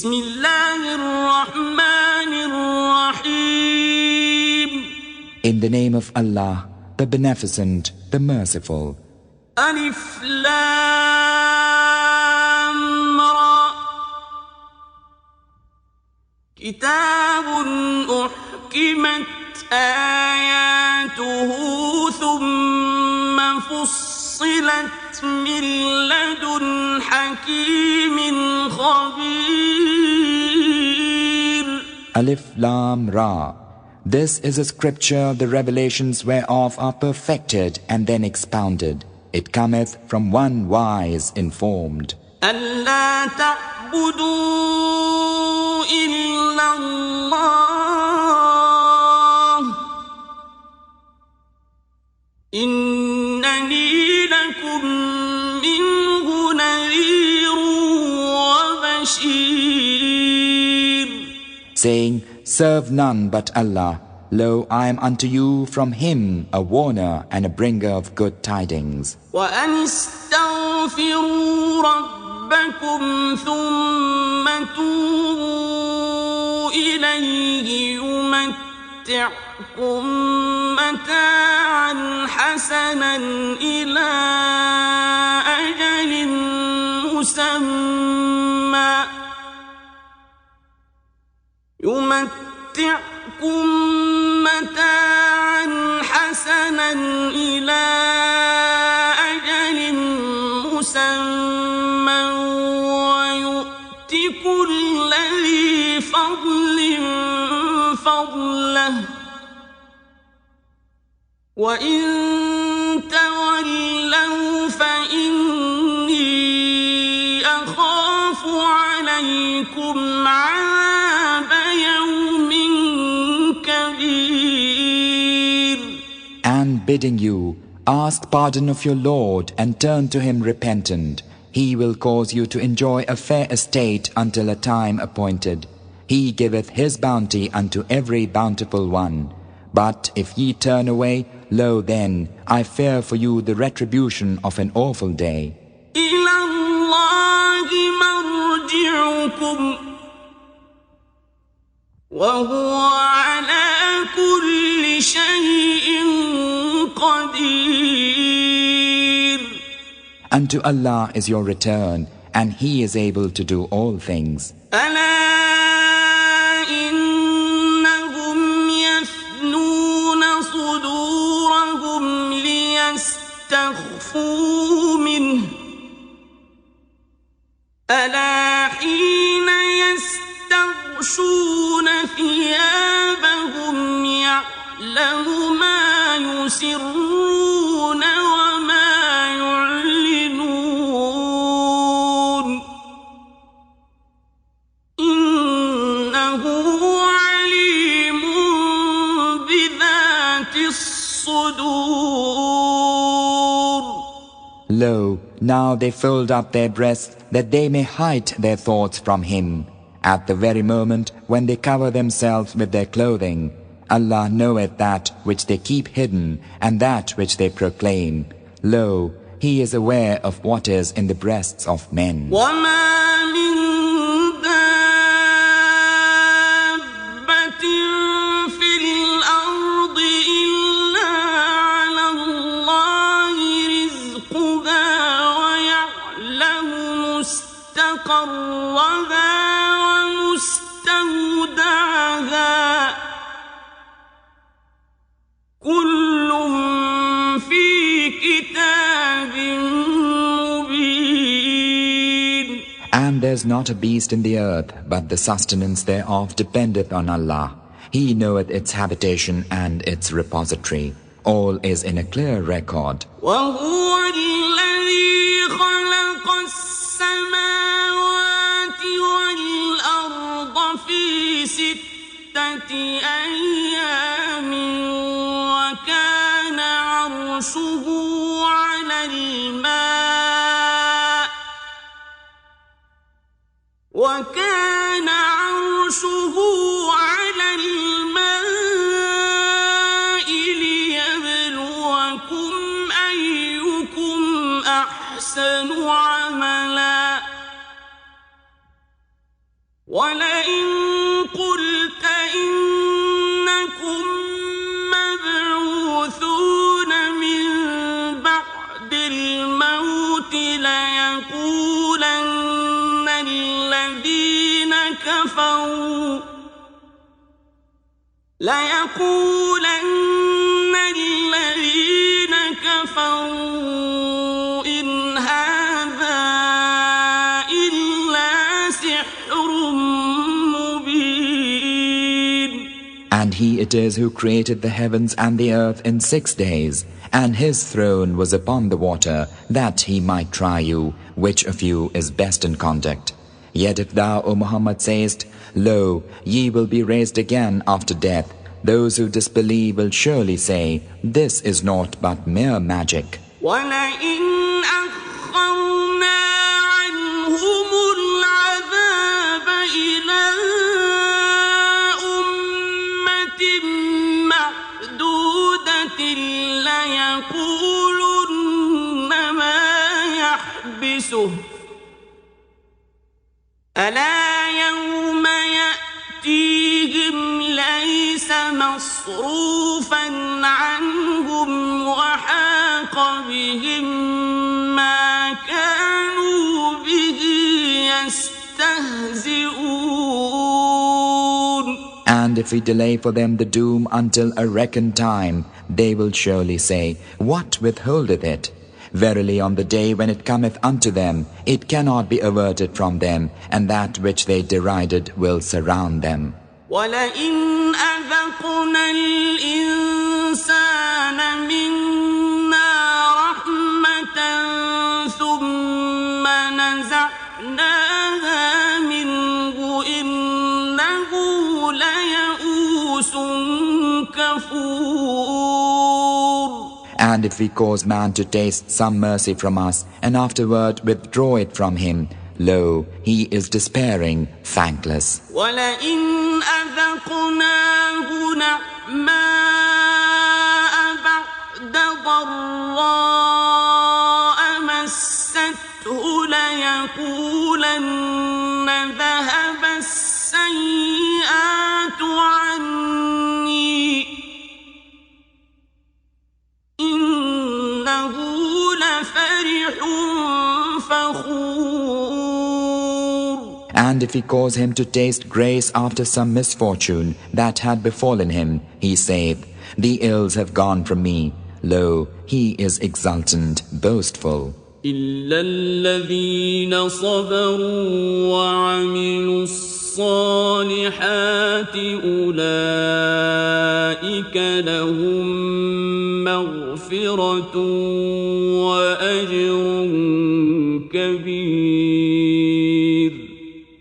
In the name of Allah, the Beneficent, the Merciful. Alif Lam Ra. Kitabun uhkimat ayatuhu thumma fussilat min ladun hakimin khabir. Alif Lam Ra. This is a scripture, the revelations whereof are perfected and then expounded. It cometh from one wise informed. أَلَّا تَعْبُدُوا إِلَّا اللَّهَ إِنَّنِي لَكُمْ مِنْهُ نَذِيرٌ وَبَشِيرٌ. Saying, serve none but Allah. Lo, I am unto you from Him a warner and a bringer of good tidings. وَأَنِ اسْتَغْفِرُوا رَبَّكُمْ ثُمَّ تُوبُوا إِلَيْهِ يُمَتِّعْكُم مَّتَاعًا حَسَنًا إِلَىٰ أَجَلٍ مُّسَمًّى متاعا حسنا إلى أجل مسمى ويؤت كل ذي فضل فضله وإن تولوا فإني أخاف عليكم عذاب يوم And bidding you, ask pardon of your Lord and turn to Him repentant. He will cause you to enjoy a fair estate until a time appointed. He giveth His bounty unto every bountiful one. But if ye turn away, lo then, I fear for you the retribution of an awful day. إِلَى اللَّهِ مَرْجِعُكُمْ وَهُوَ عَلَى كُلِّ شَيْءٍ قَدِيرٌ. Unto Allah is your return, and He is able to do all things. أَلَا إِنَّهُمْ يَثْنُونَ صُدُورَهُمْ لِيَسْتَخْفُوا مِنْهُ أَلَا حِينَ يَسْتَغْشُونَ ثِيَابَهُمْ يَعْلَمُ مَا يُسِرُّونَ وَمَا يُعْلِنُونَ إِنَّهُ عَلِيمٌ بِذَاتِ الصُّدُورِ. Lo, now they fold up their breasts that they may hide their thoughts from Him. At the very moment when they cover themselves with their clothing, Allah knoweth that which they keep hidden and that which they proclaim. Lo, He is aware of what is in the breasts of men. And there's not a beast in the earth, but the sustenance thereof dependeth on Allah. He knoweth its habitation and its repository. All is in a clear record. وكان عرشه على الماء ليبلوكم أيكم أحسن عملا ولئن قلت إنكم مبعوثون من بعد الموت ليقولن الذين كفروا إن هذا إلا سحر مبين. And he it is who created the heavens and the earth in 6 days, and his throne was upon the water, that he might try you, which of you is best in conduct. Yet if thou, O Muhammad, sayest, Lo, ye will be raised again after death, those who disbelieve will surely say, This is naught but mere magic. وَلَئِنْ أَخَّرْنَا عَنْهُمُ الْعَذَابَ إِلَىٰ أُمَّةٍ مَّعْدُودَةٍ لَيَقُولُنَّ مَا يَحْبِسُهُ أَلَا يَوْمَ يَأْتِيهِمْ لَيْسَ مَصْرُوفًا عَنْهُمْ وَحَاقَ بِهِم مَّا كَانُوا بِهِ يَسْتَهْزِئُونَ. And if we delay for them the doom until a reckoned time, they will surely say, What withholdeth it? Verily on the day when it cometh unto them, it cannot be averted from them, and that which they derided will surround them. وَلَئِنْ أَذَقْنَا الْإِنسَانَ مِنَّا رَحْمَةً ثُمَّ نَزَعْنَاهَا مِنْهُ إِنَّهُ لَيَئُوسٌ كَفُورٌ. And if we cause man to taste some mercy from us, and afterward withdraw it from him, lo, he is despairing, thankless. وَلَئِنْ أَذَقْنَاهُ نَعْمَاءَ بَعْدَ ضَرَّاءَ مَسَّتْهُ لَيَقُولَنَّ ذَهَبَ السَّيِّئَاتُ عَنِّي إِنَّهُ لَفَرِحٌ فَخُورٌ. And if we cause him to taste grace after some misfortune that had befallen him, he saith, The ills have gone from me. Lo, he is exultant, boastful. إِلَّا الَّذِينَ صَبَرُوا وَعَمِلُوا الصَّالِحَاتِ أُولَئِكَ لَهُم مَّغْفِرَةٌ وَأَجْرٌ كَبِيرٌ.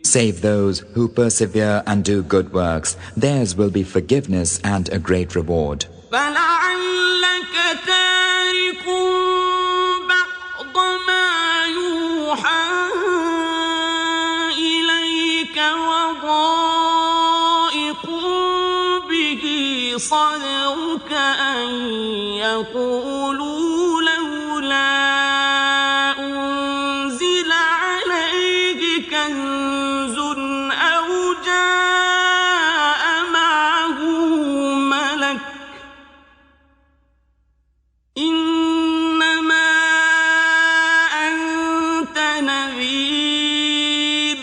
Save those who persevere and do good works, theirs will be forgiveness and a great reward. فَلَعَلَّكَ تَارِكٌ بَعْضَ مَا يُوحَىٰ إِلَيْكَ وَضَائِقٌ بِهِ صَدْرُكَ أَن يَقُولُوا لَوْلَا أُنزِلَ عَلَيْهِ كَنزٌ أَوْ جَاءَ مَعَهُ مَلَكٌ إِنَّمَا أَنتَ نَذِيرٌ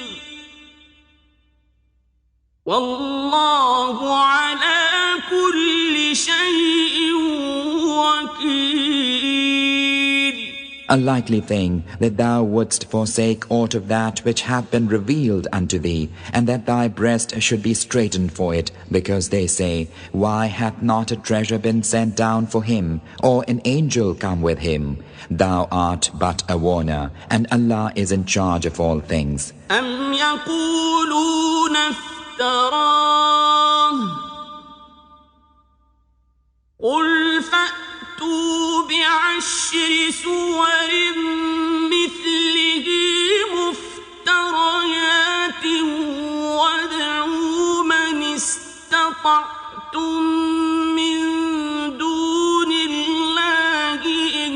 وَاللَّهُ عَلَىٰ كُلِّ شَيْءٍ وَكِيلٌ. A likely thing that thou wouldst forsake aught of that which hath been revealed unto thee, and that thy breast should be straitened for it, because they say, Why hath not a treasure been sent down for him, or an angel come with him? Thou art but a warner, and Allah is in charge of all things. أَمْ يَقُولُونَ افْتَرَاهُ قُلْ فَأْتُوا بِعَشْرِ سُوَرٍ مِّثْلِهِ مُفْتَرَيَاتٍ وَادْعُوا مَنِ اسْتَطَعْتُم مِّن دُونِ اللَّهِ إِن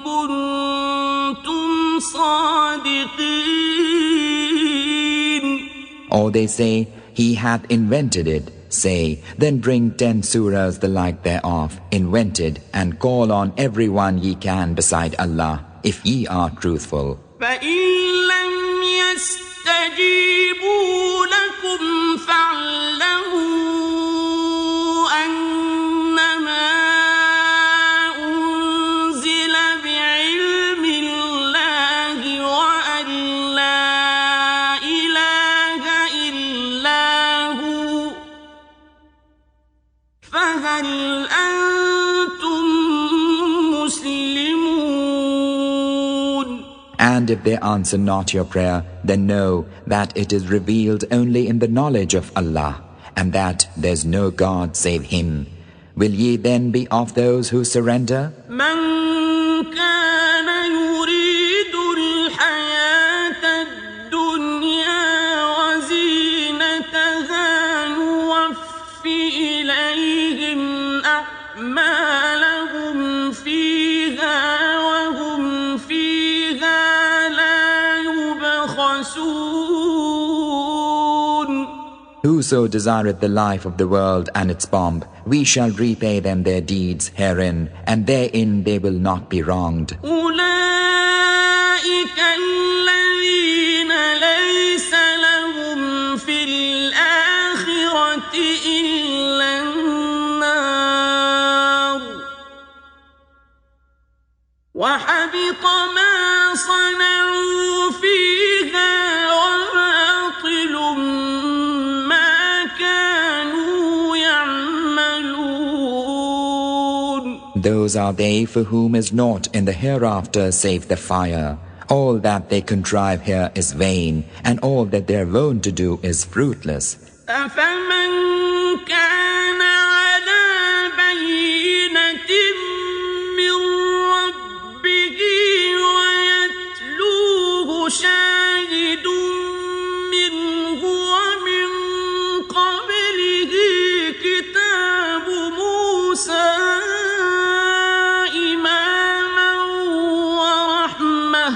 كُنتُمْ صَادِقِينَ. Or they say, He hath invented it. Say, then bring 10 surahs the like thereof, invented, and call on every one ye can beside Allah, if ye are truthful. فَإِن لَّمْ يَسْتَجِيبُوا لَكُمْ فَاعْلَمُوا أَنَّمَا أُنزِلَ بِعِلْمِ اللَّهِ وَأَن لَّا إِلَٰهَ إِلَّا هُوَ فَهَلْ أَنتُم مُّسْلِمُونَ. And if they answer not your prayer, then know that it is revealed only in the knowledge of Allah, and that there's no God save Him. Will ye then be of those who surrender? من كان يريد الحياة الدنيا وزينتها نوفِ إليهم أعمالهم فيها وهم فيها لا يبخسون. Whoso desireth the life of the world and its pomp, we shall repay them their deeds herein, and therein they will not be wronged. أولئك الذين ليس لهم في الآخرة إلا النار وحبط ما صنعوا فيها وباطل ما كانوا يعملون. Those are they for whom is naught in the hereafter save the fire. All that they contrive here is vain, and all that they are wont to do is fruitless. أفمن كان على بينة من ربه ويتلوه شاهد منه ومن قبله كتاب موسى إماما ورحمة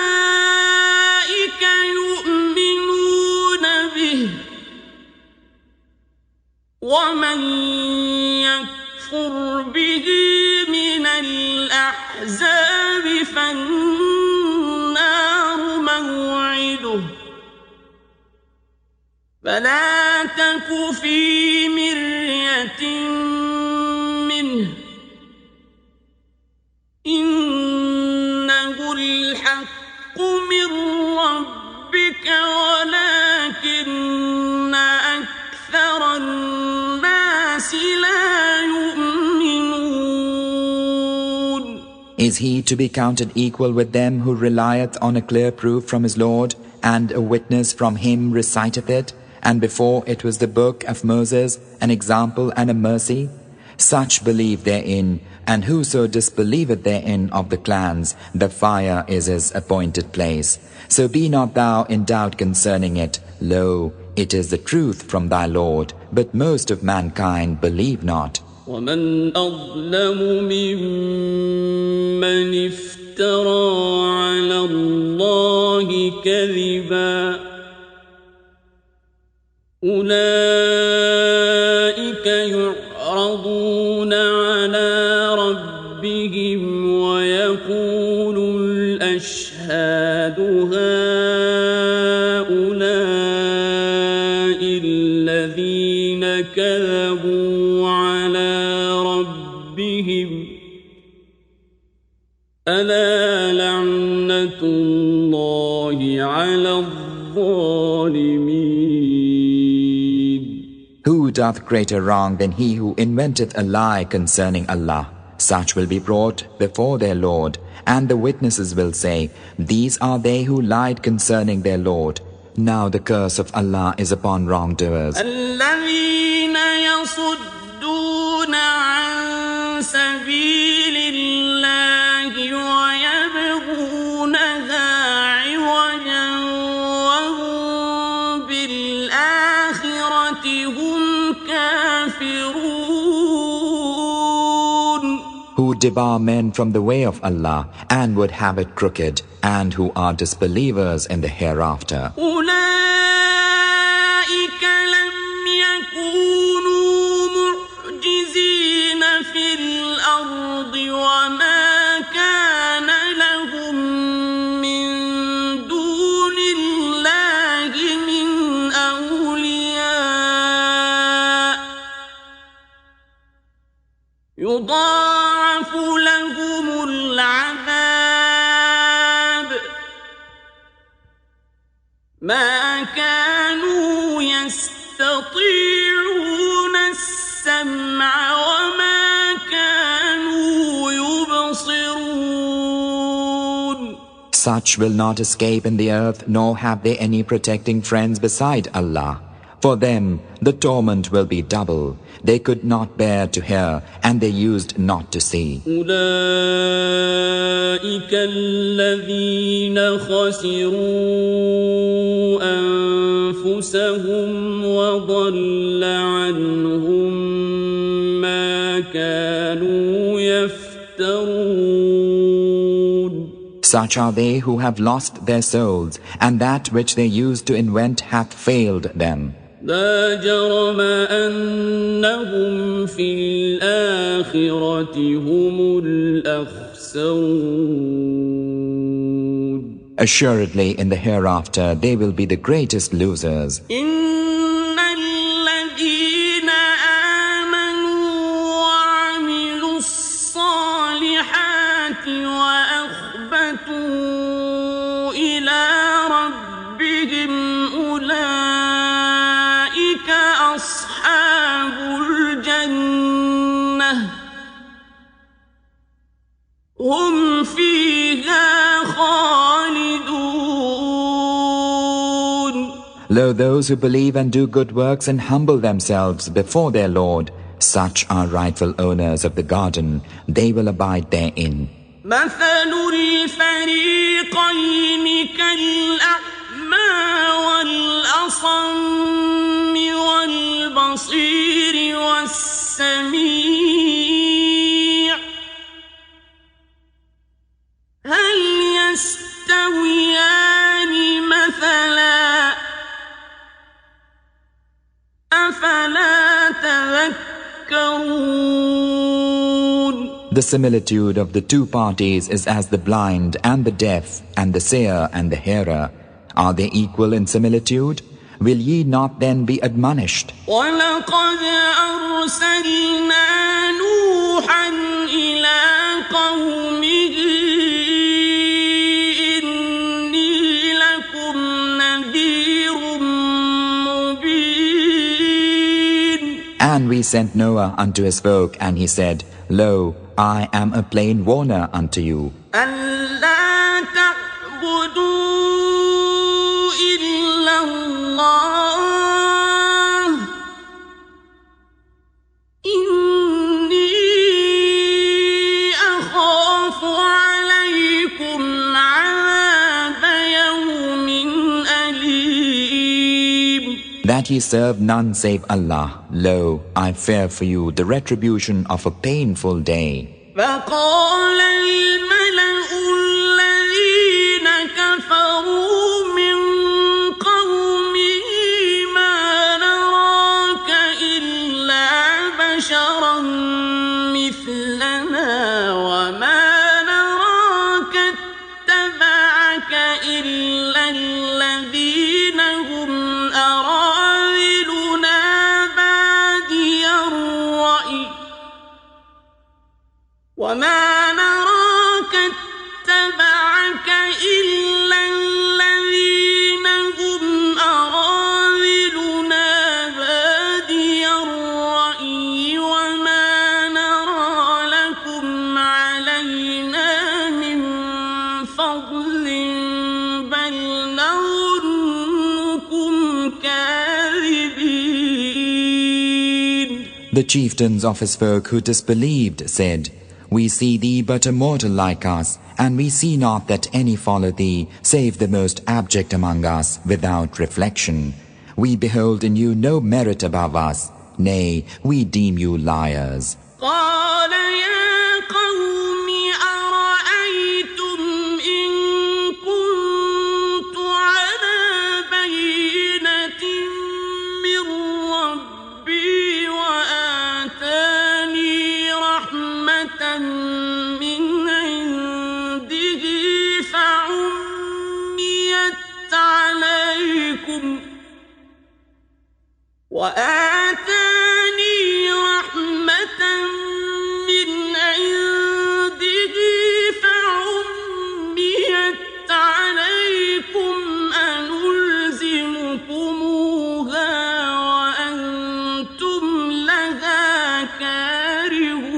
أولئك يؤمنون به ومن يكفر به من الأحزاب فالنار موعده فلا تك في مرية منه إنه الحق من ربك ولكن أكثر الناس لا يؤمنون. Is he to be counted equal with them who relieth on a clear proof from his Lord, and a witness from him reciteth it, and before it was the book of Moses, an example and a mercy? Such believe therein, and whoso disbelieveth therein of the clans, the fire is his appointed place. So be not thou in doubt concerning it. Lo, it is the truth from thy Lord, but most of mankind believe not. ومن أظلم ممن افترى على الله كذبا أولئك يعرضون على ربهم ويقول الأشهاد هؤلاء الذين كذبوا على ربهم ألا لعنة الله على الظالمين. Who doth greater wrong than he who inventeth a lie concerning Allah? Such will be brought before their Lord, and the witnesses will say, These are they who lied concerning their Lord. Now the curse of Allah is upon wrongdoers. الذين يصدون عن سبيل الله ويبغونها عوجا وهم بالآخرة هم كافرون. Who debar men from the way of Allah and would have it crooked, and who are disbelievers in the hereafter. أولئك لم يكونوا معجزين في الأرض وما كان لهم من دون الله من أولياء يضاعف لهم العذاب ما كانوا يستطيعون السمع وما كانوا يبصرون. Such will not escape in the earth, nor have they any protecting friends beside Allah. For them the torment will be double. They could not bear to hear, and they used not to see. أولئك الذين خسروا أنفسهم وضل عنهم ما كانوا يفترون. Such are they who have lost their souls, and that which they used to invent hath failed them. لا جرم أنهم في الآخرة هم الأخسرون. Assuredly in the hereafter they will be the greatest losers. إن الذين آمنوا وعملوا الصالحات وأخبتوا إلى ربهم أولئك أصحاب الجنة هم فيها خالدون. Lo, those who believe and do good works and humble themselves before their Lord, such are rightful owners of the garden. They will abide therein. مثل الفريقين كالأعمى والأصم والبصير والسميع هل يستويان مثلا أفلا تذكرون. The similitude of the two parties is as the blind and the deaf and the seer and the hearer. Are they equal in similitude? Will ye not then be admonished? وَلَقَدْ أَرْسَلْنَا نُوحًا إِلَىٰ قَوْمِهِ إِنِّي لَكُمْ نَذِيرٌ مُّبِينٌ. And we sent Noah unto his folk, and he said, Lo, I am a plain warner unto you. أَلَّا تَعْبُدُوا إِلَّا اللَّهَ إِنِّي أَخَافُ عَلَيْكُمْ عَذَابَ يَوْمٍ أَلِيمٍ. That ye serve none save Allah. Lo, I fear for you the retribution of a painful day. فقال الملأ الذين كفروا من قومه ما نراك إلا بشرا مثلنا وما نراك اتبعك إلا الذين هم أراذلنا بادي الرأي وما نراك اتبعك إلا الذين هم أراذلنا بادي الرأي وما نرى لكم علينا من فضل بل نظنكم كاذبين. The chieftains of his folk who disbelieved said, We see thee but a mortal like us, and we see not that any follow thee, save the most abject among us, without reflection. We behold in you no merit above us, nay, we deem you liars. قال يا قوم عليكم وآتاني رحمة من عنده فعميت عليكم أنلزمكموها وأنتم لها كارهون.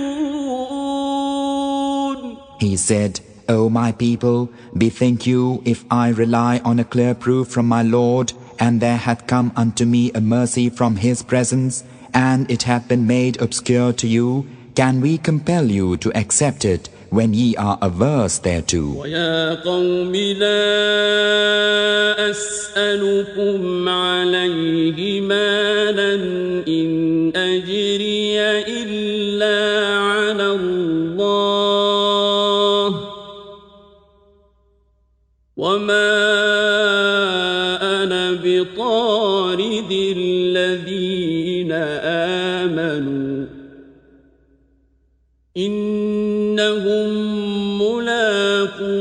He said, O my people, bethink you if I rely on a clear proof from my Lord, and there hath come unto me a mercy from His presence, and it hath been made obscure to you, can we compel you to accept it when ye are averse thereto? وَيَا قَوْمِ لَا أَسْأَلُكُمْ عَلَيْهِ مَالًا إِنْ أَجْرِيَ إِلَّا عَلَى اللَّهِ وَمَا أَنَا بِطَارِدِ الَّذِينَ آمَنُوا إِنَّهُمْ مُلَاقُو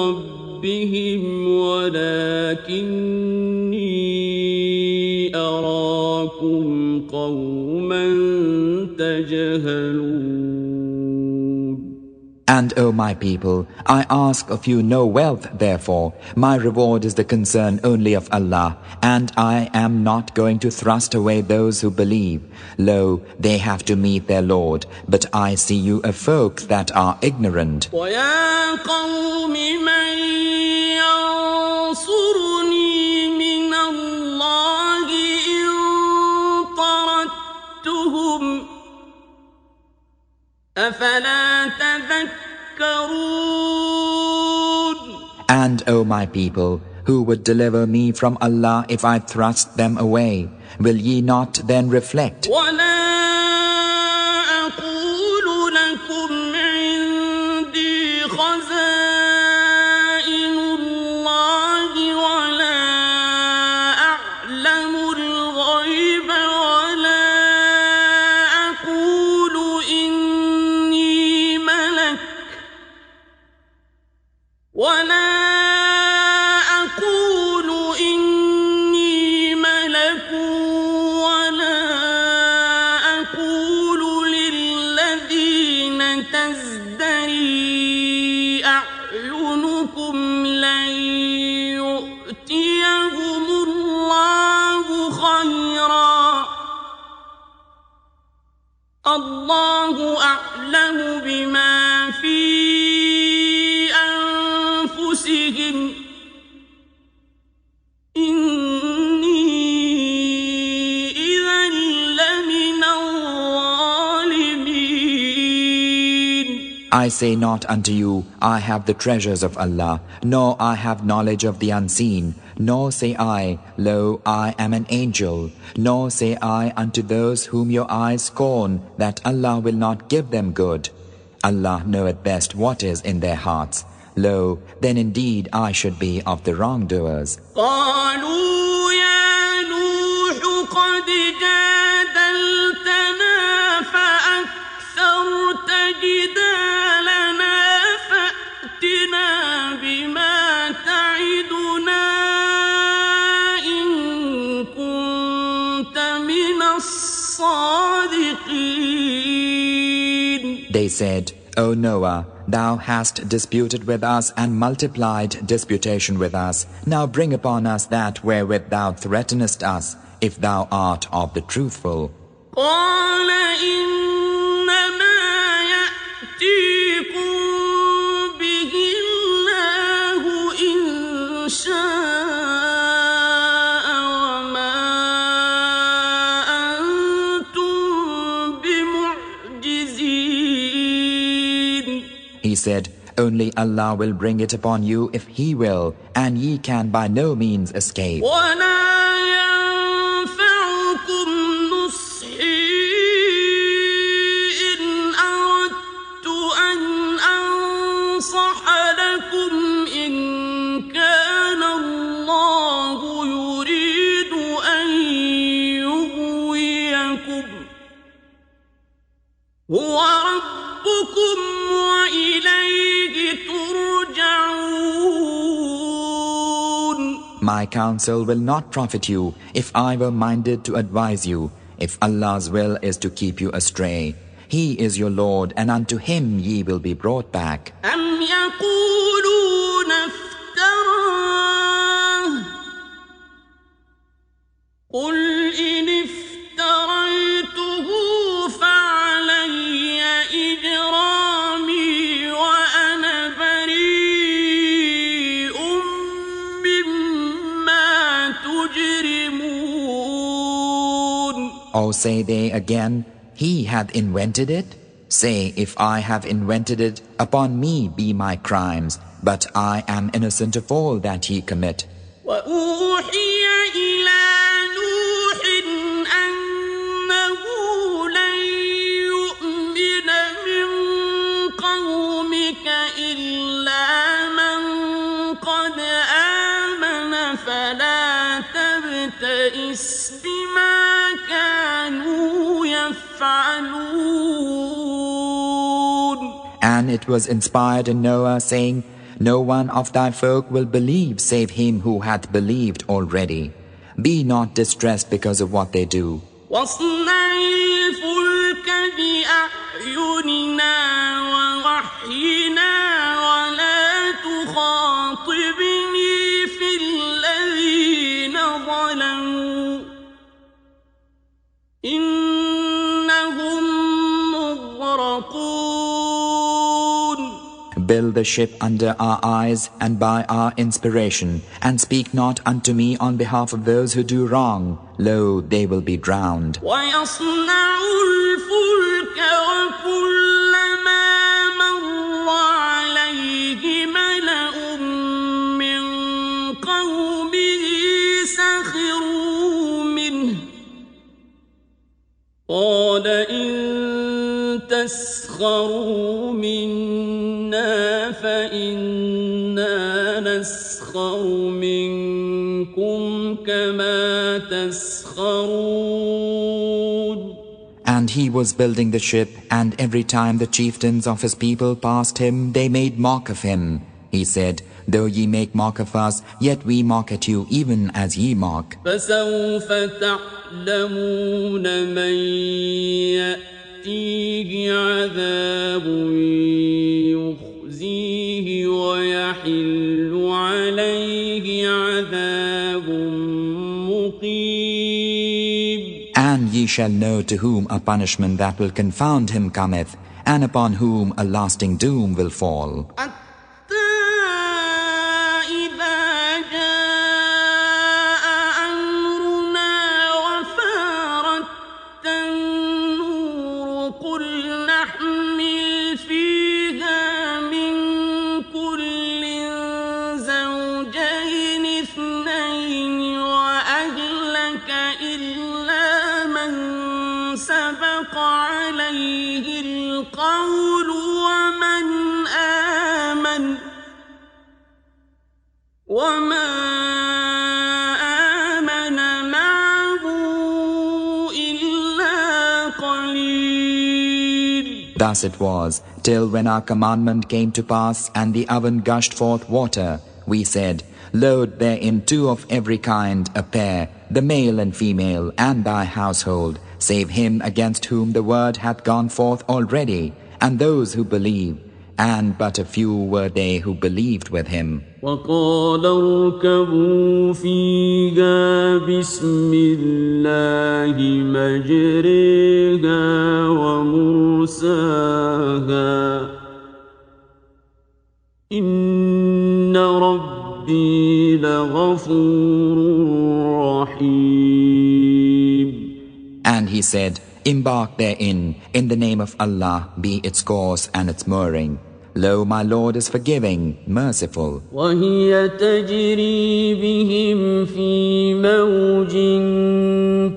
رَبِّهِمْ وَلَكِنِّي أَرَاكُمْ قَوْمًا تَجْهَلُونَ. And, O my people, I ask of you no wealth, therefore. My reward is the concern only of Allah, and I am not going to thrust away those who believe. Lo, they have to meet their Lord, but I see you a folk that are ignorant. وَيَا قَوْمِ مَنْ يَنْصُرُنِي مِنَ اللَّهِ إِنْ طَرَدتُّهُمْ أَفَلَا تَذَكَّرُونَ. And, O my people, who would deliver me from Allah if I thrust them away? Will ye not then reflect? وَلَا أَقُولُ لَكُمْ عِنْدِي خَزَائِنُ اللَّهِ وَلَا أَعْلَمُ الْغَيْبَ وَلَا أَقُولُ إِنِّي مَلَكٌ وَلَا أَقُولُ لِلَّذِينَ تَزْدَرِي أَعْيُنُكُمْ لَن يُؤْتِيَهُمُ اللَّهُ خَيْرًا اللَّهُ أَعْلَمُ بِمَا فِي أنفسهم إني إذا لمن الظالمين. I say not unto you, I have the treasures of Allah, nor I have knowledge of the unseen, nor say I, lo, I am an angel, nor say I unto those whom your eyes scorn, that Allah will not give them good. Allah knoweth best what is in their hearts. Lo, then indeed I should be of the wrongdoers. قالوا يا نوح قد جادلتنا فأكثرت جدالنا فأتنا بما تعدنا إن كنت من الصادقين. They said, O Noah, thou hast disputed with us and multiplied disputation with us. Now bring upon us that wherewith thou threatenest us, if thou art of the truthful. قال إنما يأتيكم به الله إن شاء وما أنتم بمعجزين. He said, only Allah will bring it upon you if He will, and ye can by no means escape. ولا ينفعكم نصحي إن أردت أن أنصح لكم إن كان الله يريد أن يغويكم هو ربكم وإليه ترجعون. My counsel will not profit you if I were minded to advise you, if Allah's will is to keep you astray. He is your Lord, and unto Him ye will be brought back. أم يقولون افتراه قل إن افتريته فعلي إجرامي وأنا بريء مما تجرمون. Or say they again, He hath invented it? Say, if I have invented it, upon me be my crimes, but I am innocent of all that ye commit. وأوحي إلى نوح أنه لن يؤمن من قومك إلا من قد آمن فلا تبتئس بما كانوا يفعلون. And it was inspired in Noah, saying, No one of thy folk will believe save him who hath believed already. Be not distressed because of what they do. واصنع الفلك بأعيننا ووحينا ولا تخاطبني في الذين ظلموا إنهم مغرقون. Build the ship under our eyes and by our inspiration, and speak not unto me on behalf of those who do wrong. Lo, they will be drowned. ويصنع الفلك وكلما مر عليه ملأ من قومه سخروا منه قال إن تسخروا منا فإنا نسخر منكم كما تسخرون. And he was building the ship, and every time the chieftains of his people passed him, they made mock of him. He said, Though ye make mock of us, yet we mock at you, even as ye mock. فسوف تعلمون من يأتيه عذاب يخزيه ويحل عليه عذاب مقيم. And ye shall know to whom a punishment that will confound him cometh, and upon whom a lasting doom will fall. وما آمن معه إلا قليل. Thus it was, till when our commandment came to pass, and the oven gushed forth water, we said, Load therein two of every kind, a pair, the male and female, and thy household, save him against whom the word hath gone forth already, and those who believe, and but a few were they who believed with him. وقال اركبوا فيها بسم الله مجريها ومرساها إن ربي لغفور رحيم. And he said, Embark therein, in the name of Allah be its course and its mooring. Lo, my Lord is forgiving, merciful. وهي تجري بهم في موج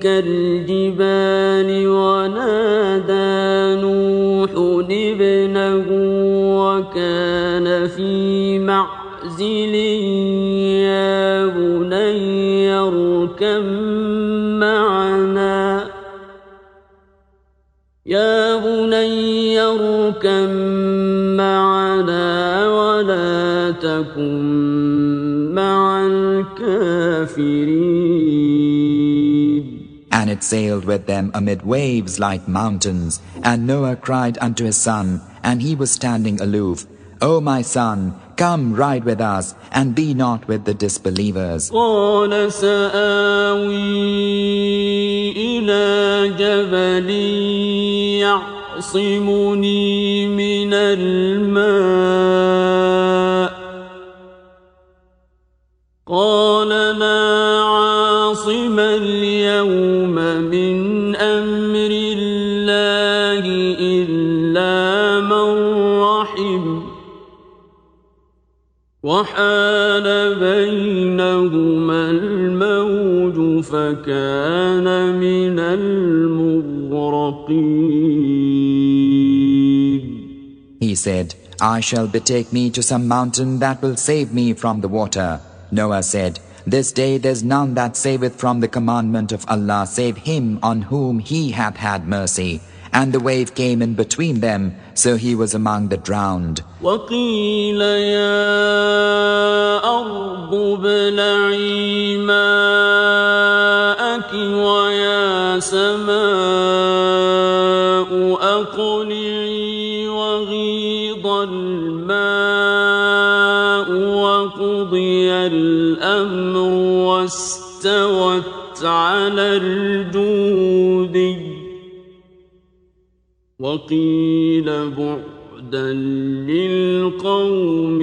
كالجبال ونادى نوح ابنه وكان في معزل يا بني اركب معنا ولا تكن مع الكافرين. And it sailed with them amid waves like mountains. And Noah cried unto his son, and he was standing aloof, O my son, come ride with us, and be not with the disbelievers. قال سآوي إلى جبل يعصمني من الماء قال لا عاصم اليوم من أمر الله إلا من رحم وحال بينهما الموج فكان من المغرقين. He said, I shall betake me to some mountain that will save me from the water. Noah said, This day there's none that saveth from the commandment of Allah save him on whom he hath had mercy. And the wave came in between them, so he was among the drowned. وقيل يا أرض ابلعي ماءك ويا سماء أقلعي وغيض الماء وقضي الأمر واستوت على الجودي وقيل بعدا للقوم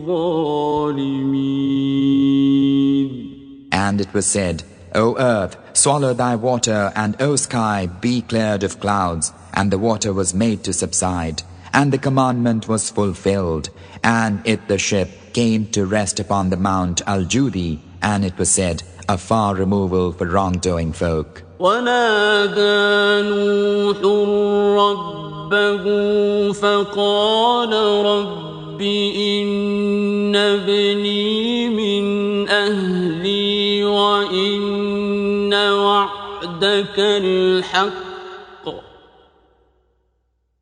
الظالمين. And it was said, O earth, swallow thy water, and O sky, be cleared of clouds. And the water was made to subside, and the commandment was fulfilled. And it, the ship, came to rest upon the Mount Al-Judi, and it was said, a far removal for wrongdoing folk. ونادى نوح ربه فقال رب إن ابني من أهلي وإن وعدك الحق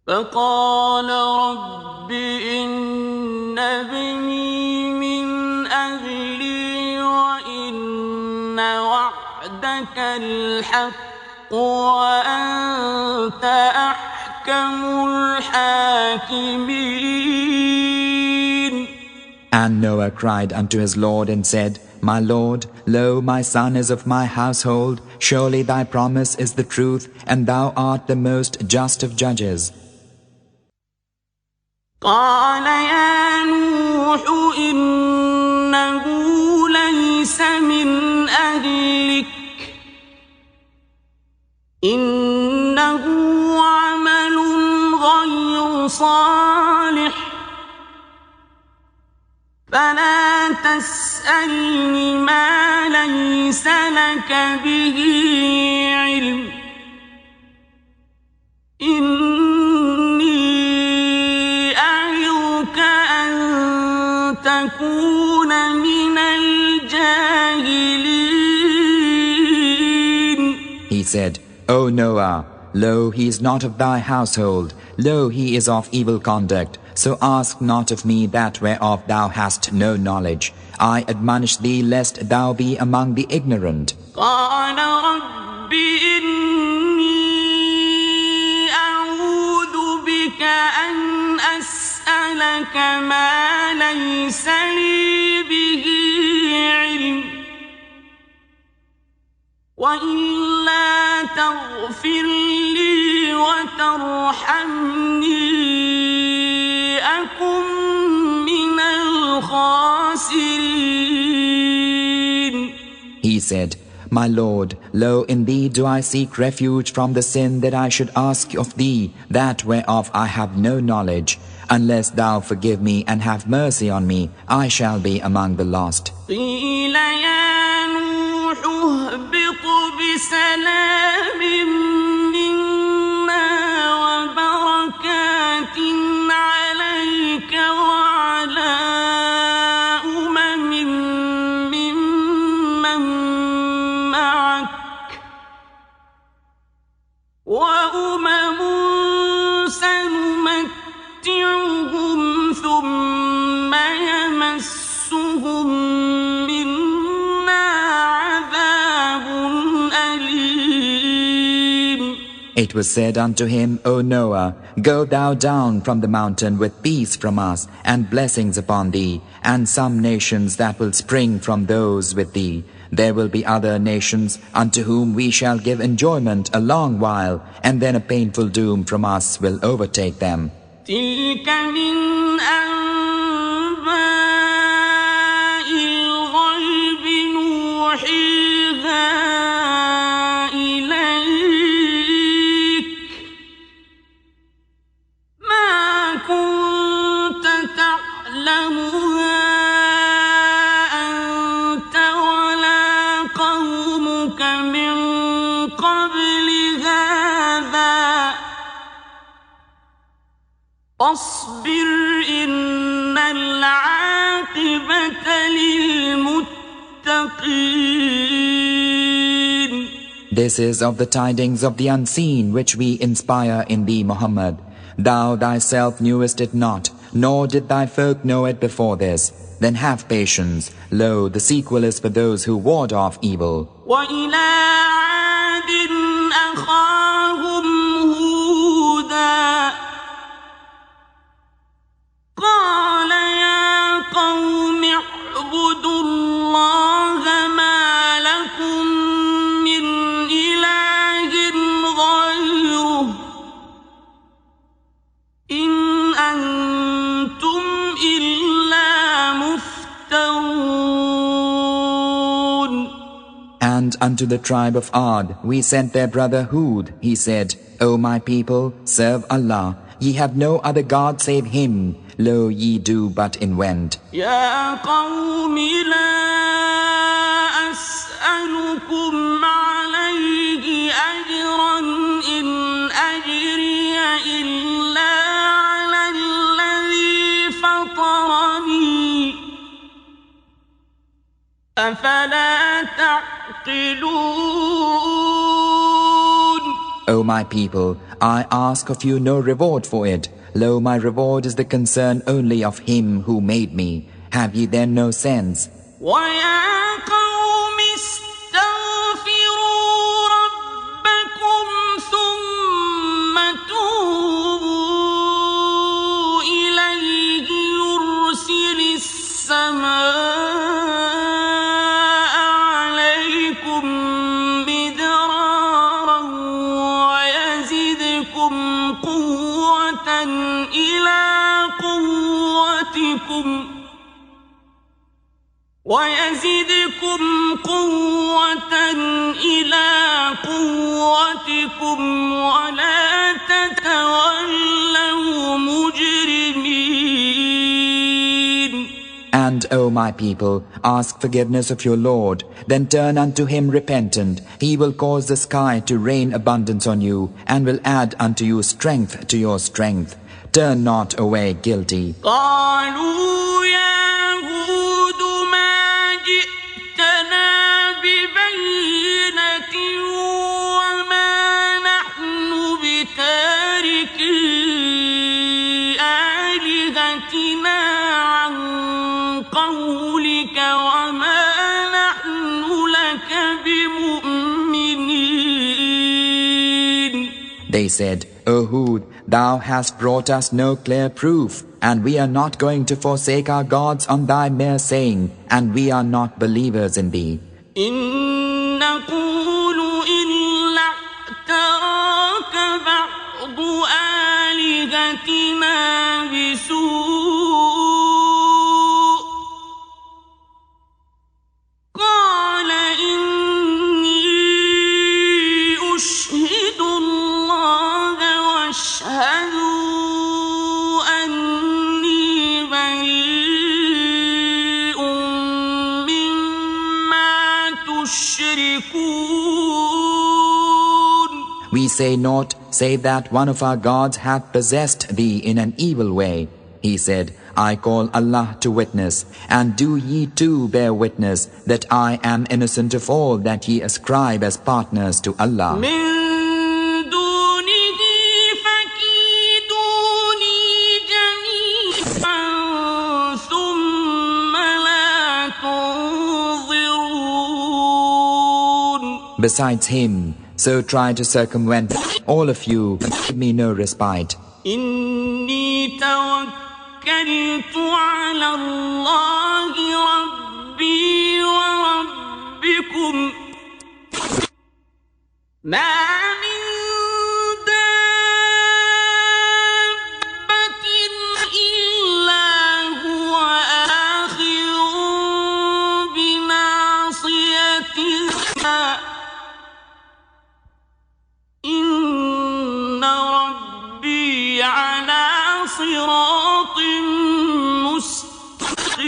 فقال رب إن ابني من أهلي وإن وعدك الحق وأنت أحكم الحاكمين. And Noah cried unto his Lord and said, My Lord, lo, my son is of my household. Surely thy promise is the truth, and thou art the most just of judges. قال يا نوح إنه ليس من أهلك إنه عمل غير صالح فلا تسألني ما ليس لك به علم إني أعظك أن تكون من الجاهلين. He said, O Noah, lo, he is not of thy household. Lo, he is of evil conduct. So ask not of me that whereof thou hast no knowledge. I admonish thee lest thou be among the ignorant. قال رب إني أعوذ بك أن أسألك ما ليس لي به علم وإلا تغفر لي وترحمني أكن من الخاسرين. He said, My Lord, lo, in thee do I seek refuge from the sin that I should ask of thee, that whereof I have no knowledge. Unless thou forgive me and have mercy on me, I shall be among the lost. قيل يا نوح اهبط بسلام منا وبركات عليك وعلى أمم ممن معك وأمم سنمتعهم ثم يمسهم منا It was said unto him, O Noah, go thou down from the mountain with peace from us, and blessings upon thee, and some nations that will spring from those with thee. There will be other nations unto whom we shall give enjoyment a long while, and then a painful doom from us will overtake them. تلك من أنباء الغيب نوحيها إليك ما كنت تعلمها أنت ولا قومك من قبل هذا فاصبر إن العاقبة للمتقين. This is of the tidings of the unseen which we inspire in thee, Muhammad. Thou thyself knewest it not, nor did thy folk know it before this. Then have patience. Lo, the sequel is for those who ward off evil. وإلى عاد أخاهم هودا قال يا قوم اعبدوا الله ما لكم من إله غيره إن أنتم إلا مفترون. And unto the tribe of Ad we sent their brother Hud. He said, O my people, serve Allah. Ye have no other God save Him. Lo, ye do but invent. يا قوم لا أسألكم عليه أجرا إن أجري إلا على الذي فطرني أفلا تعقلون. O my people, I ask of you no reward for it. Lo, my reward is the concern only of Him who made me. Have ye then no sense? ويا قوم استغفروا ربكم ثم توبوا إليه يرسل السماء عليكم مدرارا ويزدكم قوة إلى قوتكم ولا تتولوا مجرمين. And, O my people, ask forgiveness of your Lord, then turn unto Him repentant. He will cause the sky to rain abundance on you, and will add unto you strength to your strength. Turn not away guilty. قالوا يا هود ما جئتنا ببينة وما نحن بتاركي آلهتنا عن قولك وما نحن لك بمؤمنين. They said, O Hud, thou hast brought us no clear proof, and we are not going to forsake our gods on thy mere saying, and we are not believers in thee. إن نقول إلا اعتراك بعض آلهتنا بسوء قال إني أشهد الله واشهدوا أني بريء مما تشركون. We say naught, save that one of our gods hath possessed thee in an evil way. He said, I call Allah to witness, and do ye too bear witness, that I am innocent of all that ye ascribe as partners to Allah. من دونه فكيدوني جميعا ثم لا تنظرون. Besides Him, So try to circumvent all of you, but give me no respite. إني توكلت على الله ربي وربكم ما من دابة إلا هو آخذ بناصيتها إن ربي على صراط مستقيم.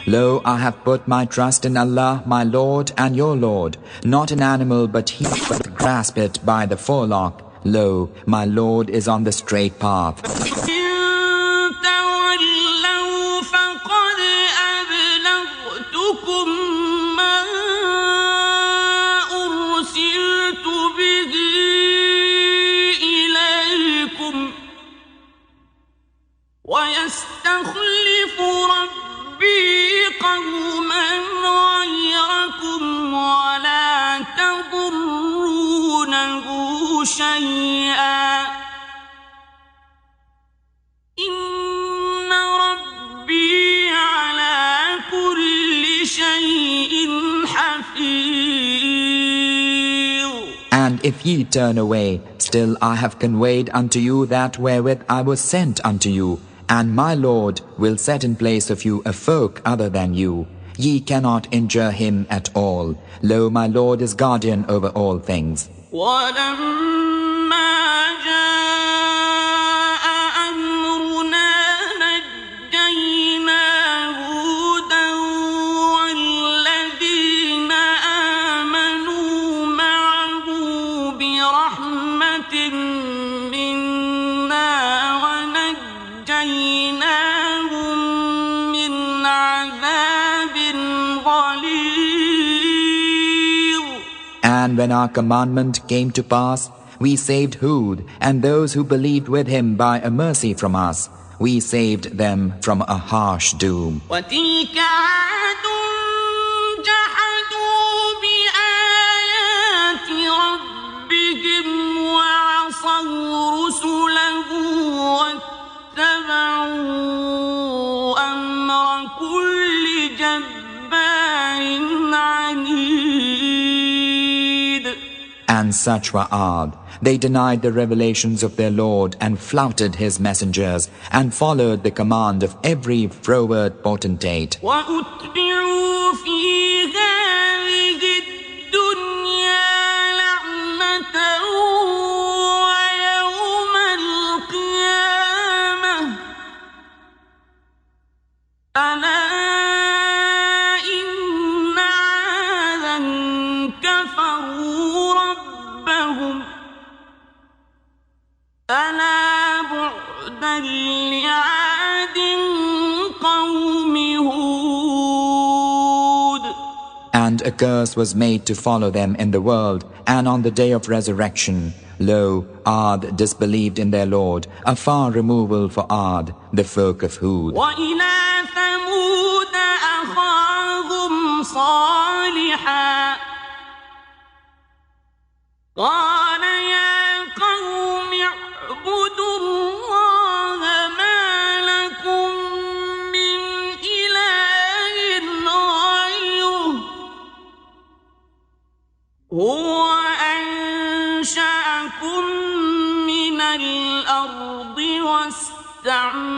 Lo, I have put my trust in Allah, my Lord and your Lord, not an animal but he but grasp it by the forelock. Lo, my Lord is on the straight path. إن تولوا فقد أبلغتكم ما أرسلت به إليكم ويستخلف ربي قوما غيركم ولا تضرونه شيئا إن ربي على كل شيء حفيظ. And if ye turn away, still I have conveyed unto you that wherewith I was sent unto you, and my Lord will set in place of you a folk other than you. Ye cannot injure him at all. Lo, my Lord is guardian over all things. ولما جاء أمرنا نجينا هودا والذين آمنوا معه برحمة منا ونجيناهم من عذاب غليظ. And when our commandment came to pass, we saved Hud and those who believed with him by a mercy from us. We saved them from a harsh doom. وتلك عاد جحدوا بآيات ربهم وعصوا رسله واتبعوا أمر كل جبار عنيد. And such were Ad. They denied the revelations of their Lord and flouted his messengers and followed the command of every froward potentate. وأتبعوا في هذه الدنيا لعنة ويوم القيامة ألا إن عادا كفروا ربهم ألا بعدا لعاد قوم هود. And a curse was made to follow them in the world and on the day of resurrection. Lo, Ad disbelieved in their Lord, a far removal for Ad, the folk of Hud. وإلى ثمود أخاهم صالحا قال يا قوم اعبدوا الله ما لكم من إله غيره هو أنشأكم من الأرض واستعمركم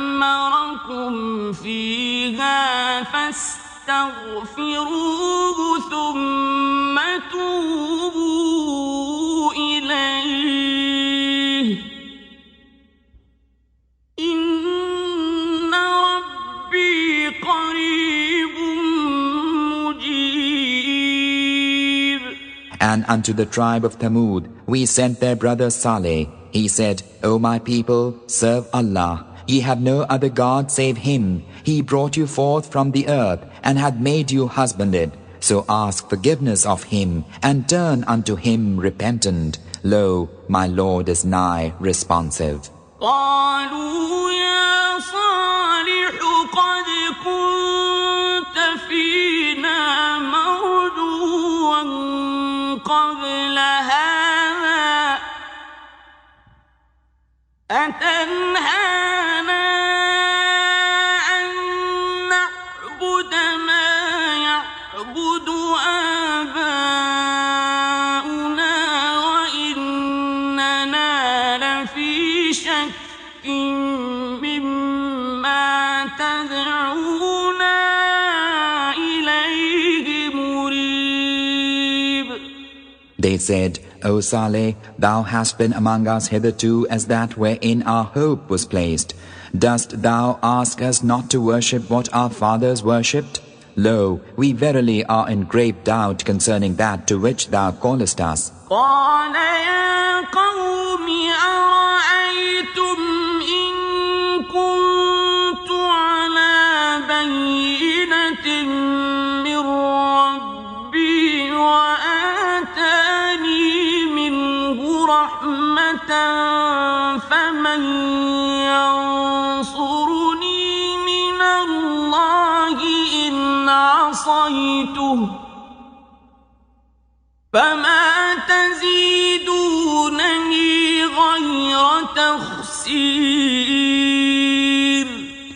فيها فاستغفروه ثم توبوا إليه إن ربي قريب مجيب. And unto the tribe of Thamud we sent their brother Saleh. He said, O my people, serve Allah. Ye have no other God save Him. He brought you forth from the earth and had made you husbanded. So ask forgiveness of Him and turn unto Him repentant. Lo, my Lord is nigh responsive. قالوا يا صالح قد كنت فينا مرجوا قبل هذا أتنهانا أن نعبد ما يعبد آباؤنا وإننا لفي شك مما تدعونا إليه مريب. They said, O Saleh, thou hast been among us hitherto as that wherein our hope was placed. Dost thou ask us not to worship what our fathers worshipped? Lo, we verily are in grave doubt concerning that to which thou callest us. قال يا قوم أرأيتم إن كنت على بينة من ربي وآتاني منه رحمة فمن ينصرني من الله إن عصيته فما تزيدونني غير تخسير.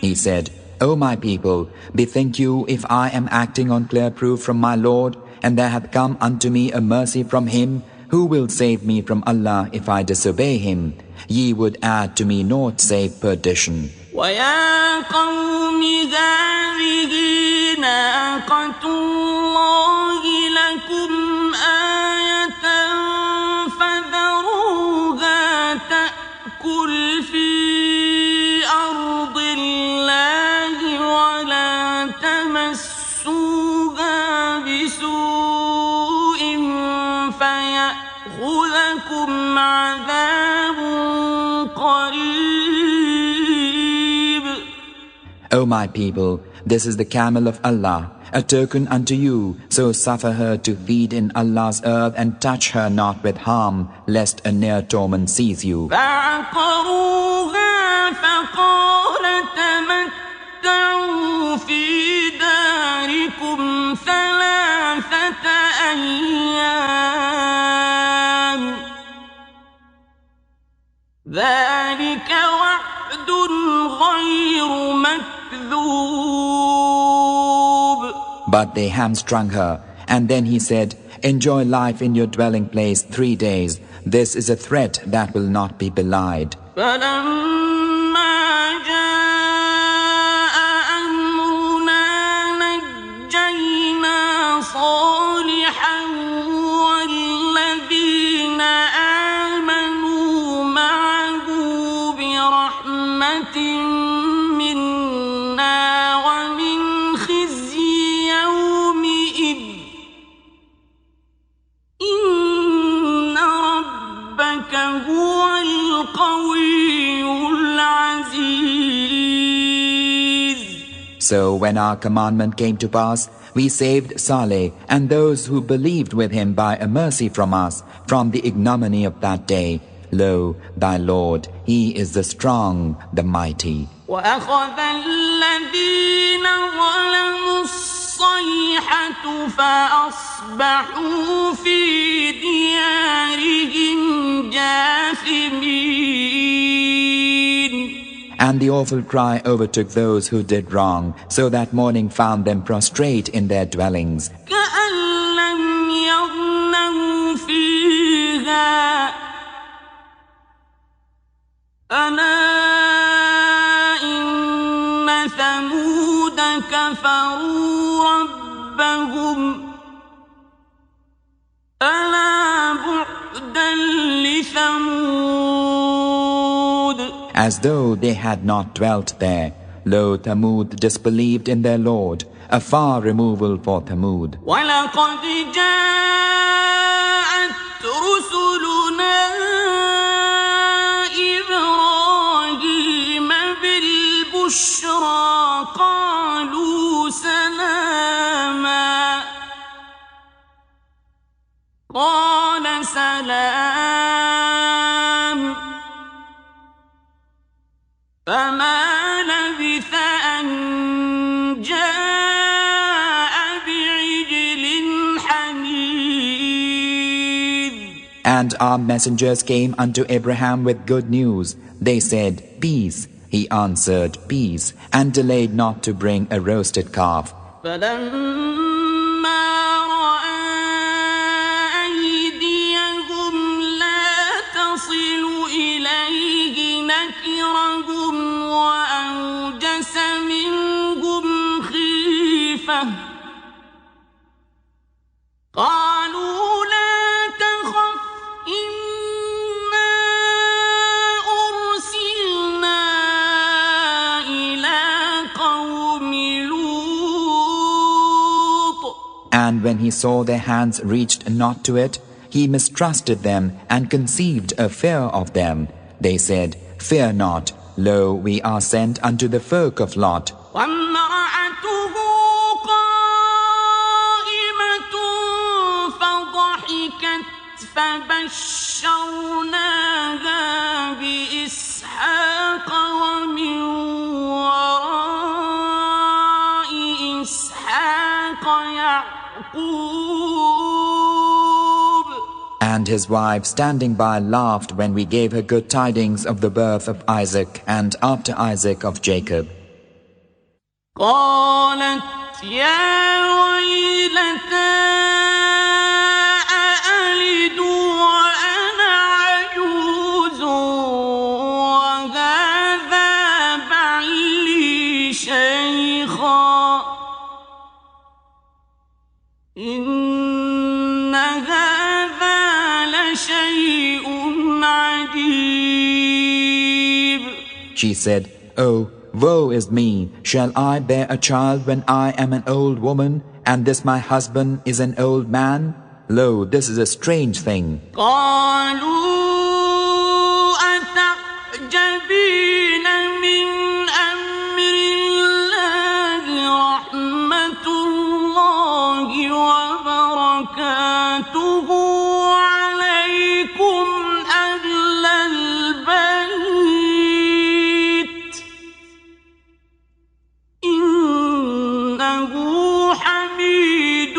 He said, O my people, bethink you if I am acting on clear proof from my Lord, and there hath come unto me a mercy from him, who will save me from Allah if I disobey him? Ye would add to me naught save perdition. ويا قوم هذه ناقة الله لكم آية فذروها تأكل في أرض الله ولا تمسوها بسوء فيأخذكم عذاب قريب. O my people, this is the camel of Allah, a token unto you, so suffer her to feed in Allah's earth and touch her not with harm, lest a near torment seize you. فعقروها فقال تمتعوا في داركم ثلاثة أيام ذلك وعد غير مكذوب. But they hamstrung her, and then he said, Enjoy life in your dwelling place 3 days. This is a threat that will not be belied. فلما جاء أمرنا نجينا صالحا والذين آمنوا معه برحمة منا ومن خزي يومئذ إن ربك هو القوي العزيز. So when our commandment came to pass, we saved Saleh and those who believed with him by a mercy from us, from the ignominy of that day. Lo, thy Lord, he is the strong, the mighty. وأخذ الذين ظلموا الصيحة فأصبحوا في ديارهم جاثمين. And the awful cry overtook those who did wrong, so that morning found them prostrate in their dwellings. كأن لم يغنوا فيها ألا إن ثمود كفروا ربهم ألا بعدا لثمود. As though they had not dwelt there. Lo, Thamud disbelieved in their Lord, a far removal for Thamud. ولقد جاءت رسلنا إبراهيم بالبشرى قالوا سلاما قال سلام فما لبث أن جاء بعجل حنيذ. And our messengers came unto Abraham with good news. They said, Peace. He answered, Peace, and delayed not to bring a roasted calf. قالوا لا تخف إنا أرسلنا إلى قوم لوط. And when he saw their hands reached not to it, he mistrusted them and conceived a fear of them. They said, Fear not, lo, we are sent unto the folk of Lot. فبشرناها بإسحاق ومن وراء إسحاق يعقوب. And his wife standing by laughed when we gave her good tidings of the birth of Isaac, and after Isaac of Jacob. قالت يا ويلتى إن هذا لشيء عجيب. She said, Oh, woe is me! Shall I bear a child when I am an old woman, and this my husband is an old man? Lo, this is a strange thing. قالوا أتعجبين من أمر الله رحمة الله وبركاته عليكم أهل البيت إنه حميد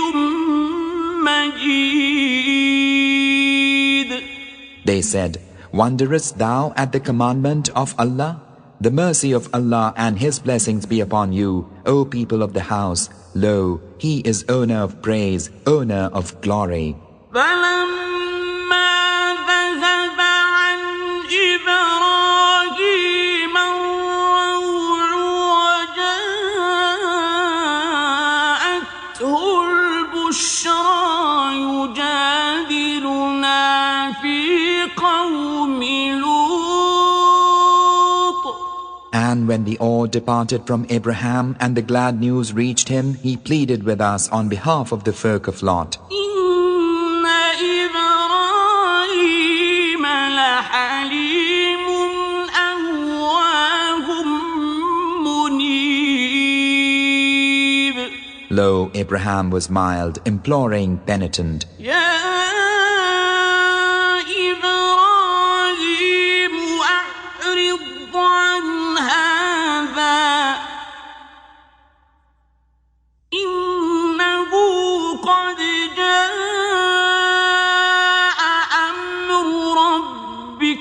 مجيد. They said, Wonderest thou at the commandment of Allah? The mercy of Allah and His blessings be upon you, O people of the house. Lo, He is owner of praise, owner of glory. فلما ذهب عن إبراهيم الروع وجاءته البشرى يجادلنا في قوم لوط. And when the awe departed from Abraham and the glad news reached him, he pleaded with us on behalf of the folk of Lot. إن إبراهيم لحليم أواه منيب. Lo, Abraham was mild, imploring, penitent. يا إبراهيم أعرض عن هذا إنه قد جاء أمر ربك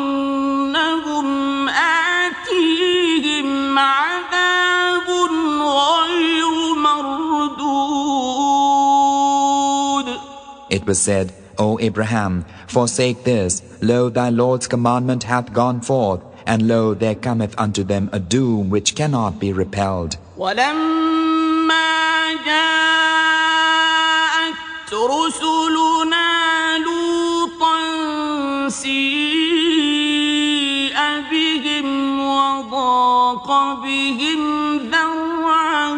وإنهم آتيهم عذاب غير مردود. It was said, O Abraham, forsake this. Lo, thy Lord's commandment hath gone forth, and lo, there cometh unto them a doom which cannot be repelled. ولما جاءت رسلنا لوطا سيء بهم وضاق بهم ذرعا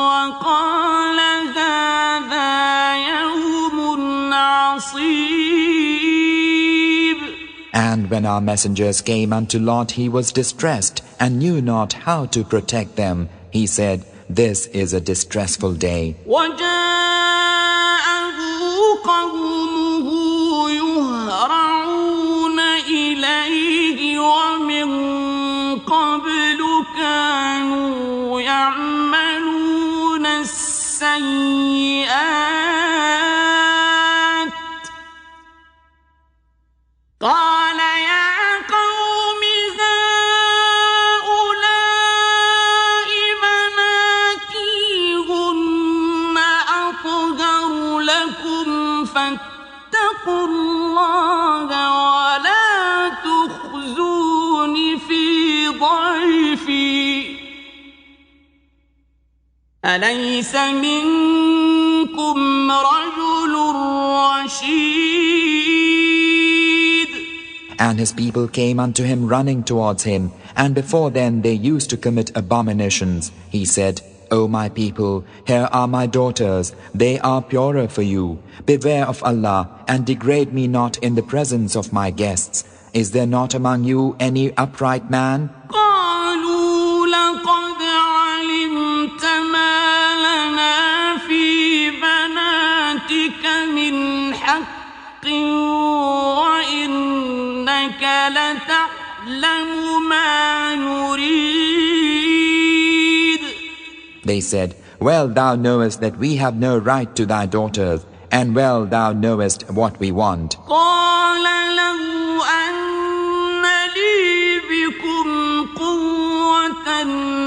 وقال هذا يوم عصيب. And when our messengers came unto Lot, he was distressed, and knew not how to protect them. He said, This is a distressful day. وجاءه قومه يهرعون إليه ومن قبل كانوا يعملون السيئات فاتقوا الله ولا تخزون في ضيفي أليس منكم رجل رشيد. And his people came unto him running towards him, and before then they used to commit abominations. He said, O my people, here are my daughters, they are purer for you. Beware of Allah, and degrade me not in the presence of my guests. Is there not among you any upright man? قالوا لقد علمت ما لنا في بناتك من حق وإنك لتعلم ما نريد. They said, Well, thou knowest that we have no right to thy daughters, and well thou knowest what we want. قال لو أن لي بكم قوة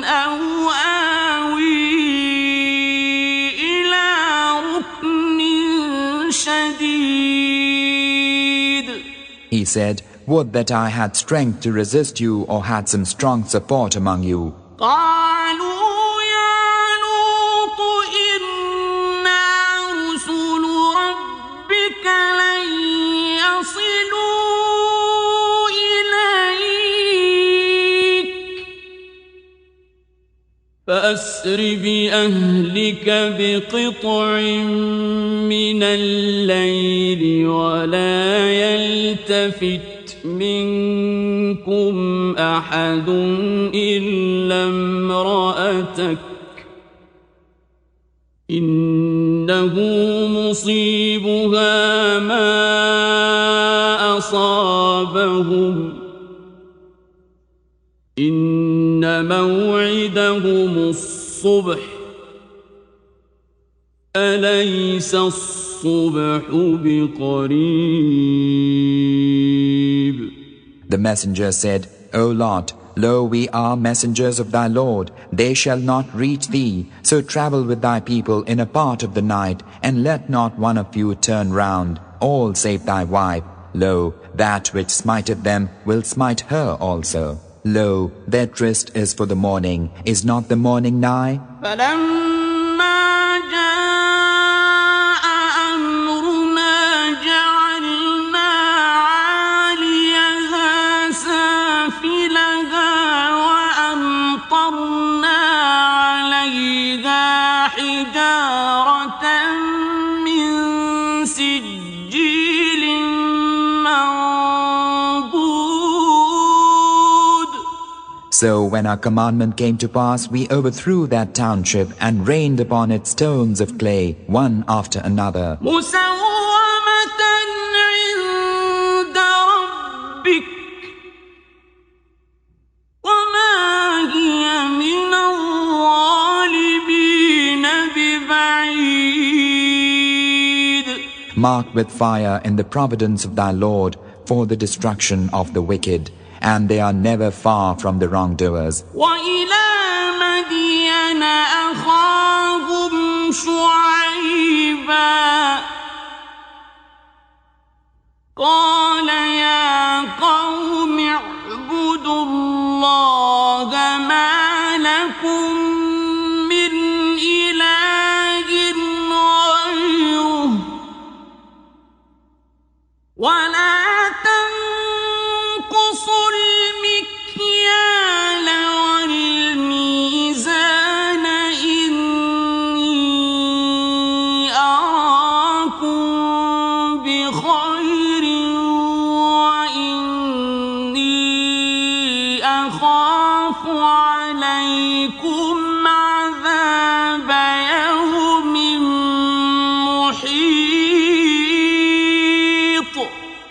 أو آوي إلى ركن شديد. He said, Would that I had strength to resist you or had some strong support among you. قالوا يا لوط إنا رسل ربك لن يصلوا إليك فأسر بأهلك بقطع من الليل ولا يلتفت منكم أحد إلا امرأتك إنه مصيبها ما أصابهم إن موعدهم الصبح أليس الصبح بقريب. The messenger said, O Lot, lo, we are messengers of thy Lord. They shall not reach thee. So travel with thy people in a part of the night, and let not one of you turn round, all save thy wife. Lo, that which smiteth them will smite her also. Lo, their tryst is for the morning. Is not the morning nigh? So when our commandment came to pass, we overthrew that township and rained upon it stones of clay, one after another. Marked with fire in the providence of thy Lord for the destruction of the wicked, and they are never far from the wrongdoers. وَإِلَى مَدْيَنَ أَخَاهُمْ شُعَيْبًا قَالَ يَا قَوْمِ اعْبُدُوا اللَّهَ مَا لَكُمْ مِنْ إِلَٰهٍ غَيْرُهُ وَلَا تنقصوا المكيال والميزان إني أراكم بخير وإني أخاف عليكم عذاب يوم محيط.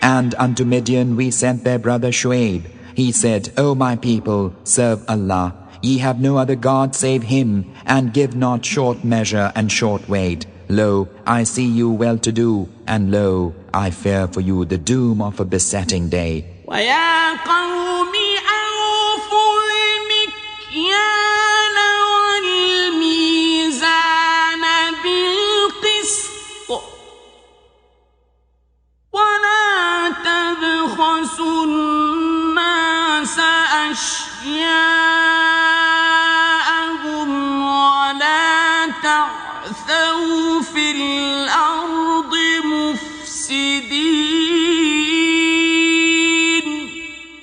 And unto Midian we sent their brother Shuaib. He said, O my people, serve Allah. Ye have no other God save Him, and give not short measure and short weight. Lo, I see you well-to-do, and lo, I fear for you the doom of a besetting day. وَيَا قَوْمِ أَوْفُوا الْمِكْيَالَ وَالْمِيزَانَ بِالْقِسْطِ وَلَا تَبْخَسُوا النَّاسَ أَشْيَاءَهُمْ وَلَا تُكَذِّبُوا الْمُجْرِمِينَ. تعثوا في الأرض مفسدين.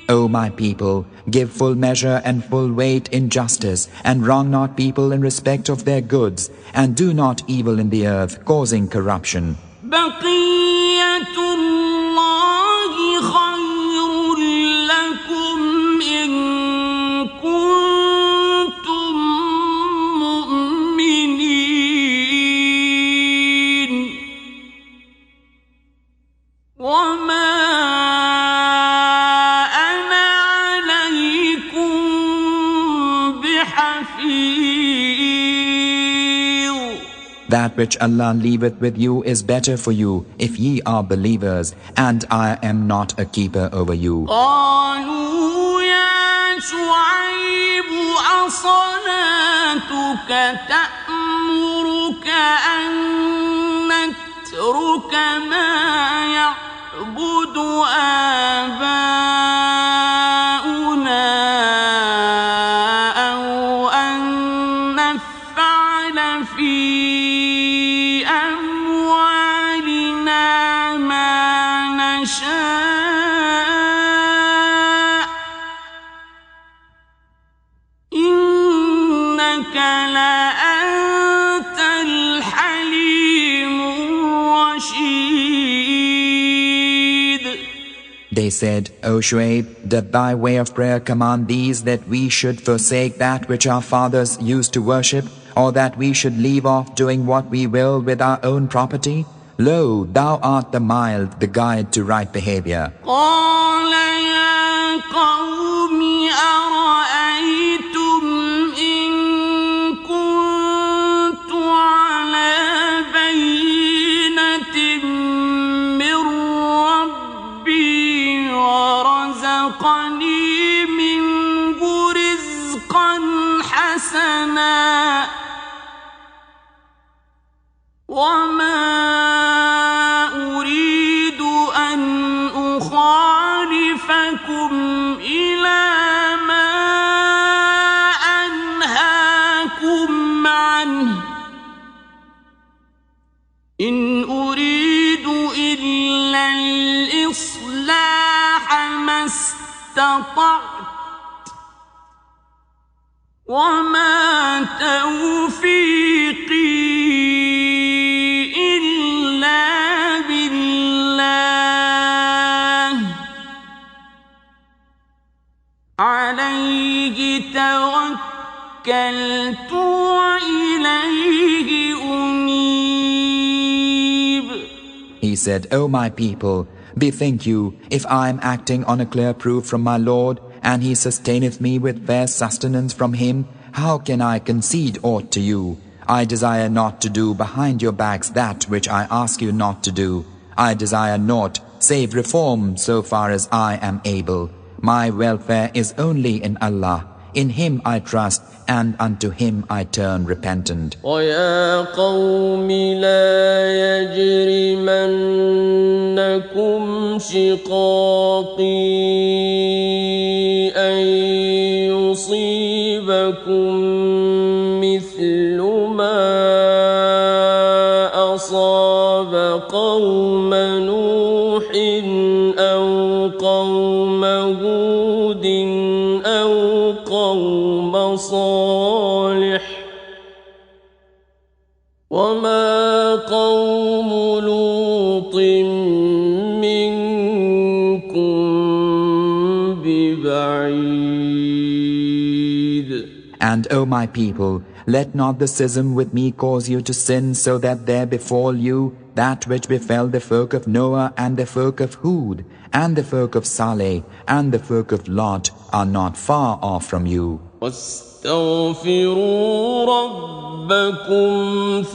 O my people, give full measure and full weight in justice, and wrong not people in respect of their goods, and do not evil in the earth, causing corruption. بقية الله خير لكم إن كنتم مؤمنين وما أنا عليكم بحفيظ. That which Allah leaveth with you is better for you, if ye are believers, and I am not a keeper over you. قالوا يا شعيب أصلاتك تأمرك أن نترك ما يعبد آباؤنا أو أن نفعل في أموالنا ما نشاء إنك لأنت الحليم الرشيد. They said, O Shuaib, doth thy way of prayer command these that we should forsake that which our fathers used to worship, or that we should leave off doing what we will with our own property? Lo, thou art the mild, the guide to right behavior. قال يا قوم أرأيتم إن كنت على بينة من ربي ورزقني منه رزقا حسنا وما أريد أن أخالفكم إلى ما أنهاكم عنه إن أريد إلا الإصلاح ما استطعت وما توفيقي إلا بالله عليه توكلت وإليه أنيب. He said, O my people, bethink you, if I am acting on a clear proof from my Lord, and He sustaineth me with fair sustenance from Him, how can I concede aught to you? I desire not to do behind your backs that which I ask you not to do. I desire naught save reform so far as I am able. My welfare is only in Allah. In Him I trust, and unto Him I turn repentant. ويا قوم لا يجرمنكم شقاقي أن يصيبكم مثل ما أصاب قوم نوح أو قوم هود أو قوم صالح وما قوم لوط منكم ببعيد. And, O my people, let not the schism with me cause you to sin, so that there befall you that which befell the folk of Noah and the folk of Hud and the folk of Saleh and the folk of Lot are not far off from you. واستغفروا ربكم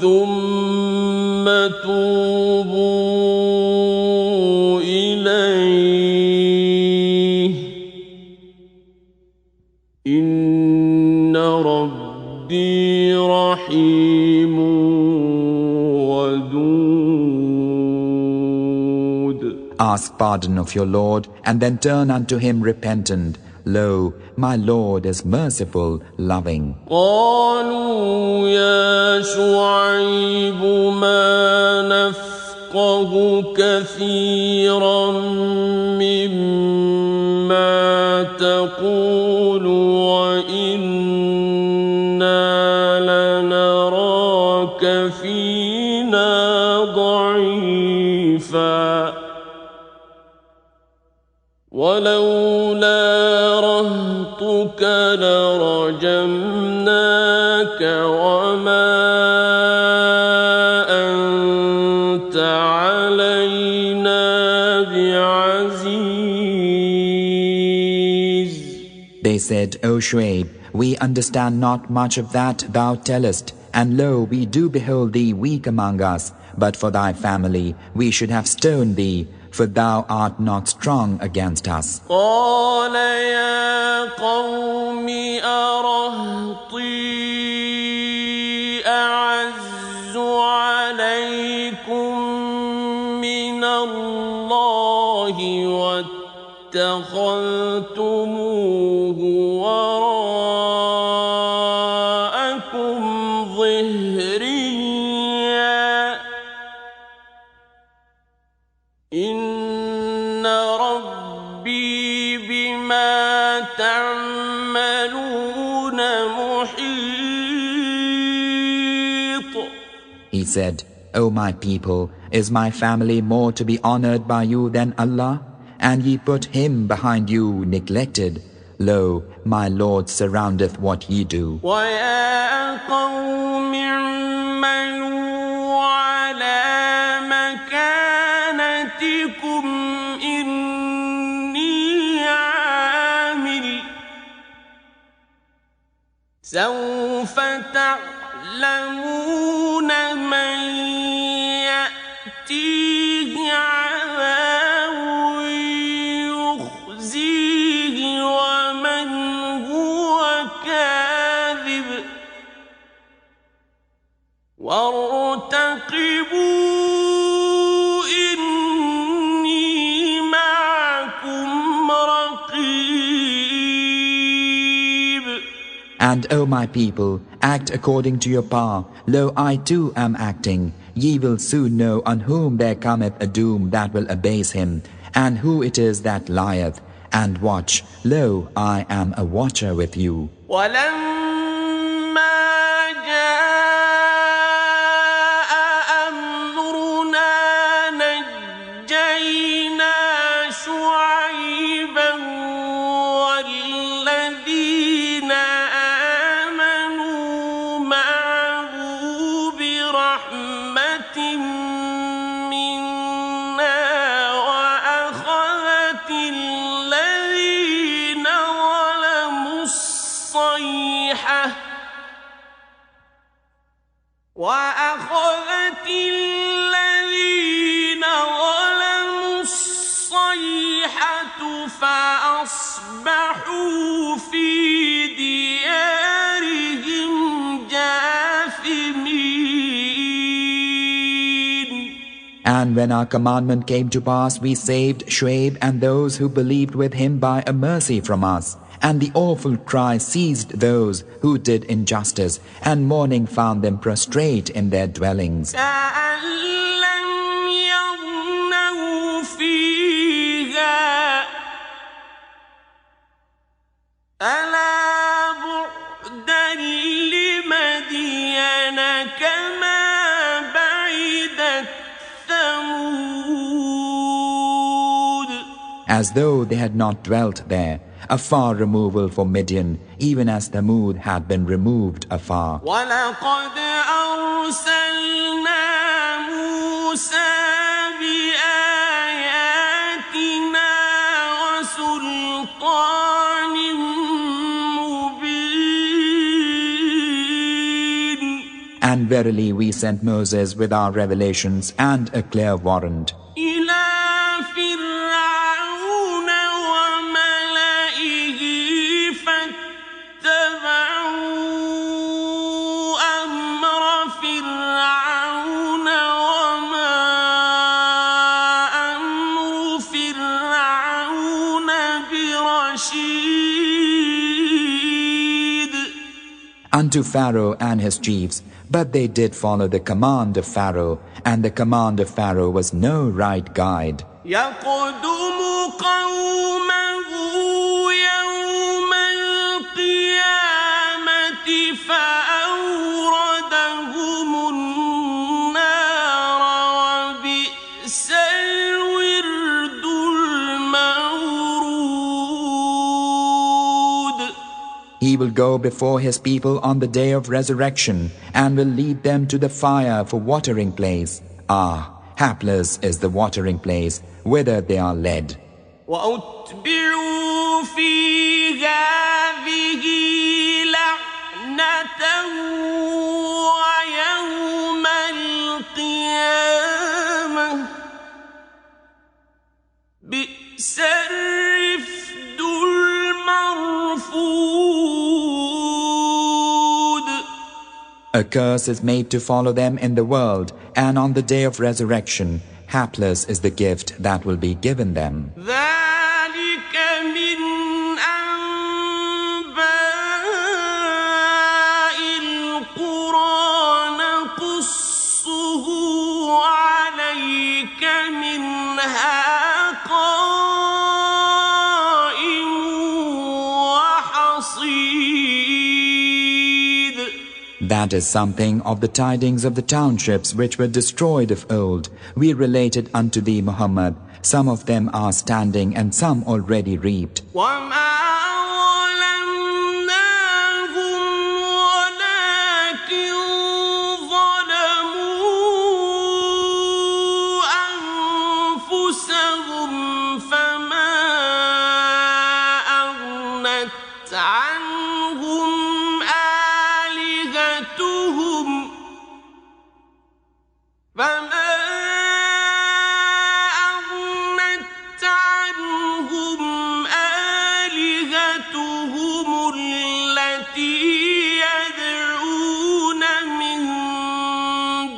ثم توبوا إليه إن ربي رحيم ودود. Ask pardon of your Lord, and then turn unto Him repentant. Lo, my Lord is merciful, loving. قالوا يا شعيب ما نفقه كثيرا مما تقول وإنا لنراك فينا ضعيفا ولولا رهطك لرجمناك وما أنت علينا بعزيز. They said, O Shuaib, we understand not much of that thou tellest, and lo, we do behold thee weak among us, but for thy family we should have stoned thee, for thou art not strong against us. قال يا قوم أرهطي أعز عليكم من الله واتخذتموه وراءكم ظهريا إن ربي بما تعملون محيط. He said, O my people, is my family more to be honored by you than Allah? And ye put him behind you neglected. Lo, my Lord surroundeth what ye do. وَيَا قَوْمِ اعْمَلُوا عَلَى مَكَانَتِكُمْ إِنِّي عَامِلٌ سَوْفَ تَعْلَمُونَ مَن يَأْتِيهِ عَذَابٌ يُخْزِيهِ وَمَنْ هُوَ كَاذِبٌ وَارْتَقِبُوا إِنِّي مَعَكُمْ رَقِيبٌ. And, O my people, act according to your power. Lo, I too am acting. Ye will soon know on whom there cometh a doom that will abase him, and who it is that lieth. And watch, lo, I am a watcher with you. وَلَمَّا جَاءَ أَمْرُنَا نَجَّيْنَا شُعَيْبًا وَالَّذِينَ آمَنُوا معه برحمة منا وأخذت الذين ظلموا الصيحة فأصبحوا في ديارهم جاثمين. And when our commandment came to pass, we saved Shuaib and those who believed with him by a mercy from us. And the awful cry seized those who did injustice, and mourning found them prostrate in their dwellings. كأن لم يغنوا فيها ألا بعدا لمدين كما بعدت ثمود. As though they had not dwelt there, a far removal for Midian, even as Thamud had been removed afar. وَلَقَدْ أَرْسَلْنَا مُوسَى بِآيَاتِنَا وَسُلْطَانٍ مُبِينٍ. And verily we sent Moses with our revelations and a clear warrant إِلَى فِرْعَوْنَ وَمَلَئِهِ فَاتَّبَعُوا أَمْرَ فِرْعَوْنَ وَمَا أَمْرُ فِرْعَوْنَ بِرَشِيدٍ. unto Pharaoh and his chiefs, but they did follow the command of Pharaoh, and the command of Pharaoh was no right guide. يقدم قومه يوم القيامة فأوردهم النار وبئس الورد المورود. He will go before his people on the day of resurrection, and will lead them to the fire for watering place. Ah, hapless is the watering place, whither they are led. وأتبعوا في هذه لعنة ويوم القيامة بئس الرفد المرفود. A curse is made to follow them in the world, and on the day of resurrection, hapless is the gift that will be given them. ذلك من أنباء القرى نقصه عليك منها قائم وحصيد. That is something of the tidings of the townships which were destroyed of old. We related unto thee, Muhammad. Some of them are standing and some already reaped. وما ظلمناهم ولكن ظلموا أنفسهم فما أغنت عنهم آلهتهم التي يدعون من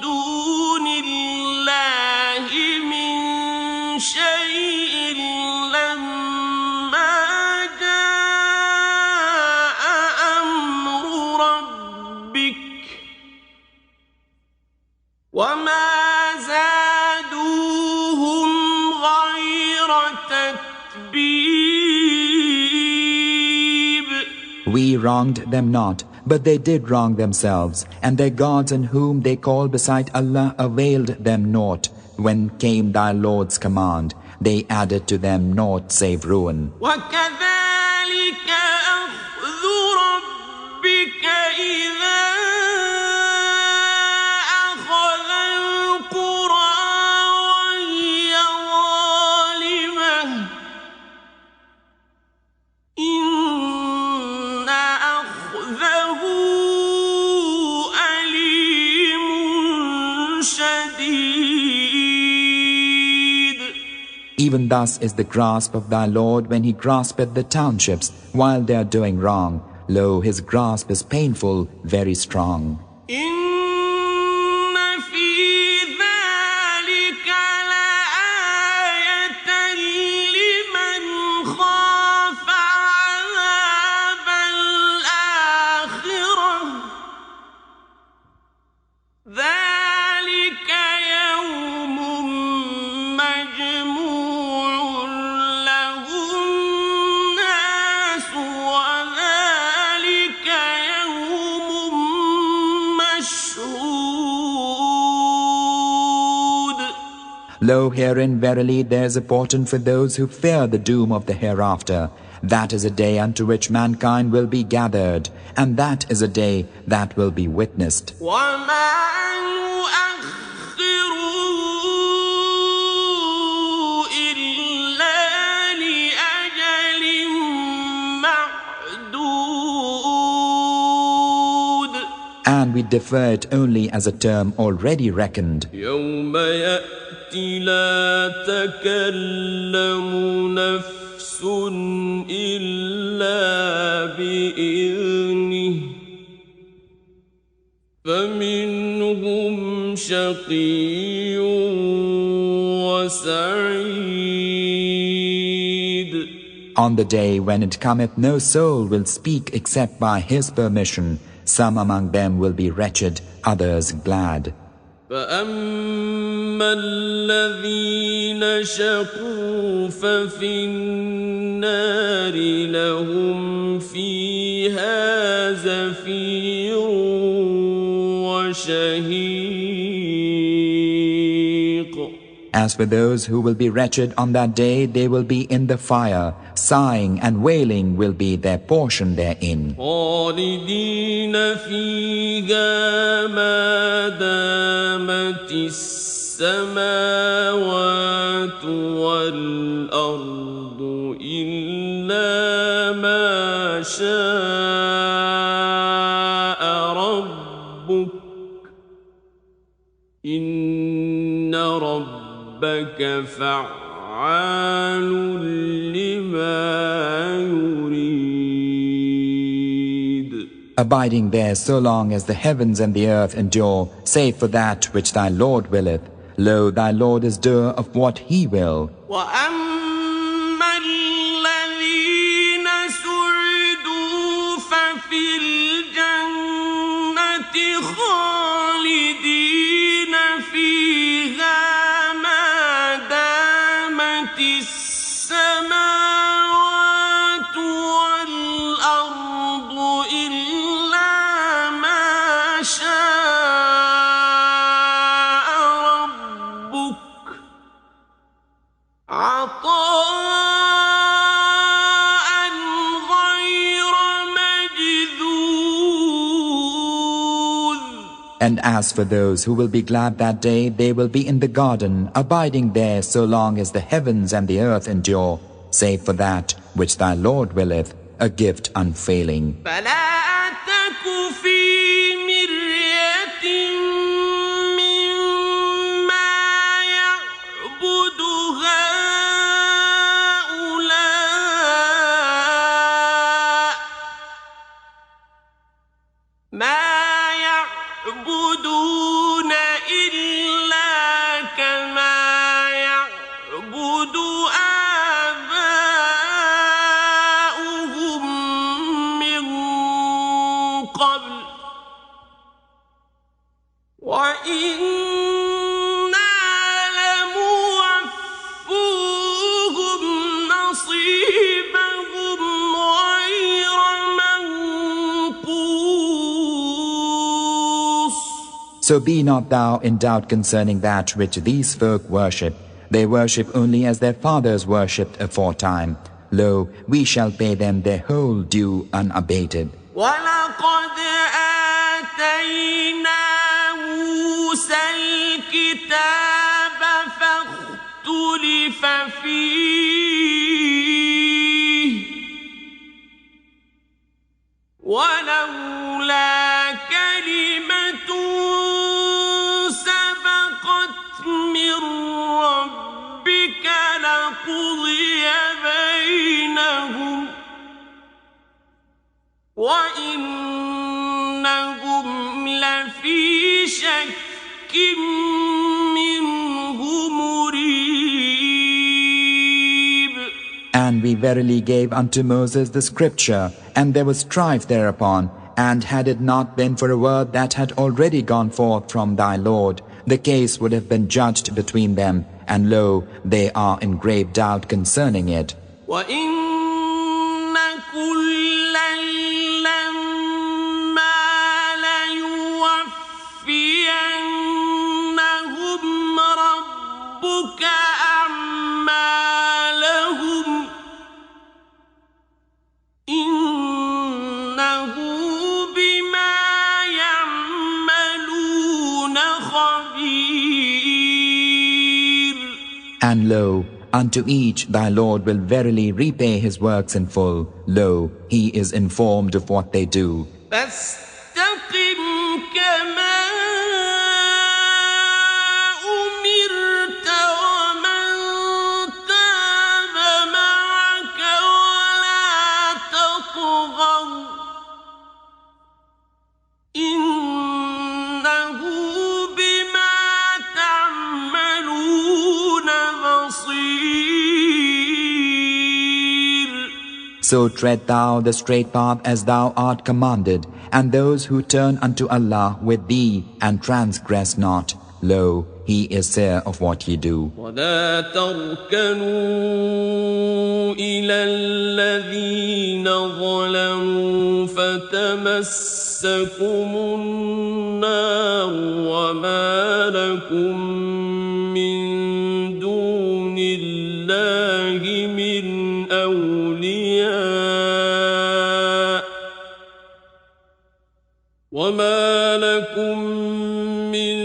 دون الله من شيء لما جاء أمر ربك وما زادوهم غير تتبيب. We wronged them not, but they did wrong themselves, and their gods in whom they call beside Allah availed them naught. When came thy Lord's command, they added to them naught save ruin. وكذلك أخذ ربك إذا أخذ القرى وهي ظالمة إن أخذه أليم شديد. Even thus is the grasp of thy Lord when he graspeth the townships while they are doing wrong. Lo, his grasp is painful, very strong. إن في ذلك لآية لمن خاف عذاب الآخرة ذلك يوم مجموع له الناس وذلك يوم مشهود. Lo, herein verily there is a portent for those who fear the doom of the hereafter. That is a day unto which mankind will be gathered, and that is a day that will be witnessed. وما نؤخره إلا لأجل معدود. And we defer it only as a term already reckoned. يوم يأتي لا تكلم نفس إلا بإذنه فمنهم شقي وسعيد. On the day when it cometh, no soul will speak except by his permission. Some among them will be wretched, others glad. فأما الذين شقوا ففي النار لهم فيها زفير وشهيق. As for those who will be wretched on that day, they will be in the fire. Sighing and wailing will be their portion therein. خالدين فيها ما دامت السماوات والأرض إلا ما شاء ربك إن ربك فعال لما يريد. Abiding there so long as the heavens and the earth endure, save for that which thy Lord willeth. Lo, thy Lord is doer of what he will. وأما الذين سعدوا ففي الجنة خالدين فيها ما دامت السماوات والأرض إلا ما شاء ربك عطاء غير مجذوذ. And as for those who will be glad that day, they will be in the garden, abiding there so long as the heavens and the earth endure, save for that which thy Lord willeth, a gift unfailing. فلا تك في مرية مما يعبد هؤلاء ما يعبدون إلا كما يعبد آباؤهم من قبل وإنا لموفوهم نصيبهم غير منقوص. So be not thou in doubt concerning that which these folk worship. They worship only as their fathers worshipped aforetime. Lo, we shall pay them their whole due unabated. ولقد آتينا موسى الكتاب فاختلف فيه ولولا كلمة سبقت من ربك لقضي بينهم وإنهم لفي شك منه مريب. And we verily gave unto Moses the scripture, and there was strife thereupon, and had it not been for a word that had already gone forth from thy Lord, the case would have been judged between them, and lo, they are in grave doubt concerning it. وإن كلا لما ليوفينهم ربك أعمالهم إنه بما يعملون خبير. And lo, unto each thy Lord will verily repay his works in full. Lo, he is informed of what they do. فاستقم كما أمرت ومن تاب معك ولا تطغوا إنه بما تعملون بصير. So tread thou the straight path as thou art commanded, and those who turn unto Allah with thee and transgress not, lo, He is seer of what ye do. ولا تركنوا إلى الذين ظلموا فتمسكم النار وما لكم من دون الله من أولياء وما لكم من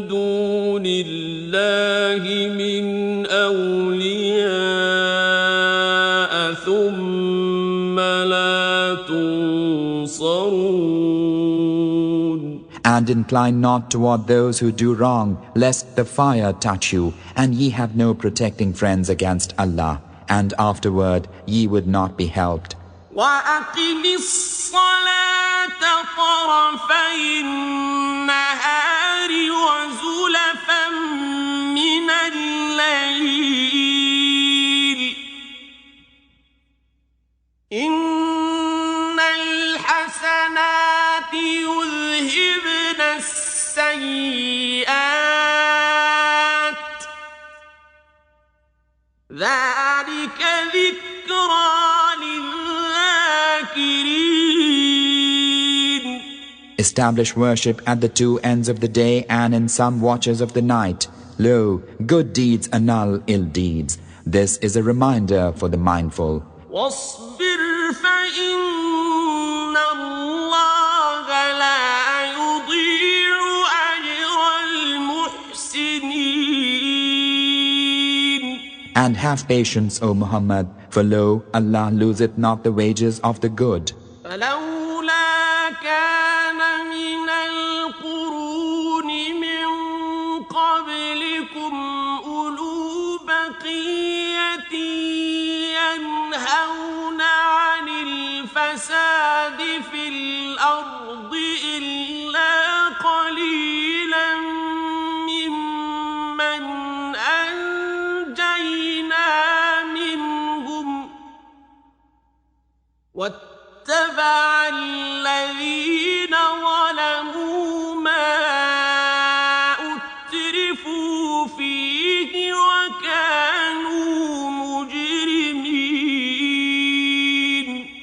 دون الله من أولياء ثم لا تنصرون. And incline not toward those who do wrong, lest the fire touch you, and ye have no protecting friends against Allah, and afterward ye would not be helped. وأقم الصلاة طرفي النهار وزلفا من الليل إن الحسنات يذهبن السيئات ذلك ذكرى Establish worship at the two ends of the day and in some watches of the night. Lo, good deeds annul ill deeds. This is a reminder for the mindful. واصبر فإن الله لا يضيع أجر المحسنين. And have patience, O Muhammad, for lo, Allah loseth not the wages of the good. فلولا كان من القرون من قبلكم أولو بقية ينهون عن الفساد في الأرض إلا قليلا ممن أنجينا منهم واتبع الذين ظلموا ما أترفوا فيه وكانوا مجرمين.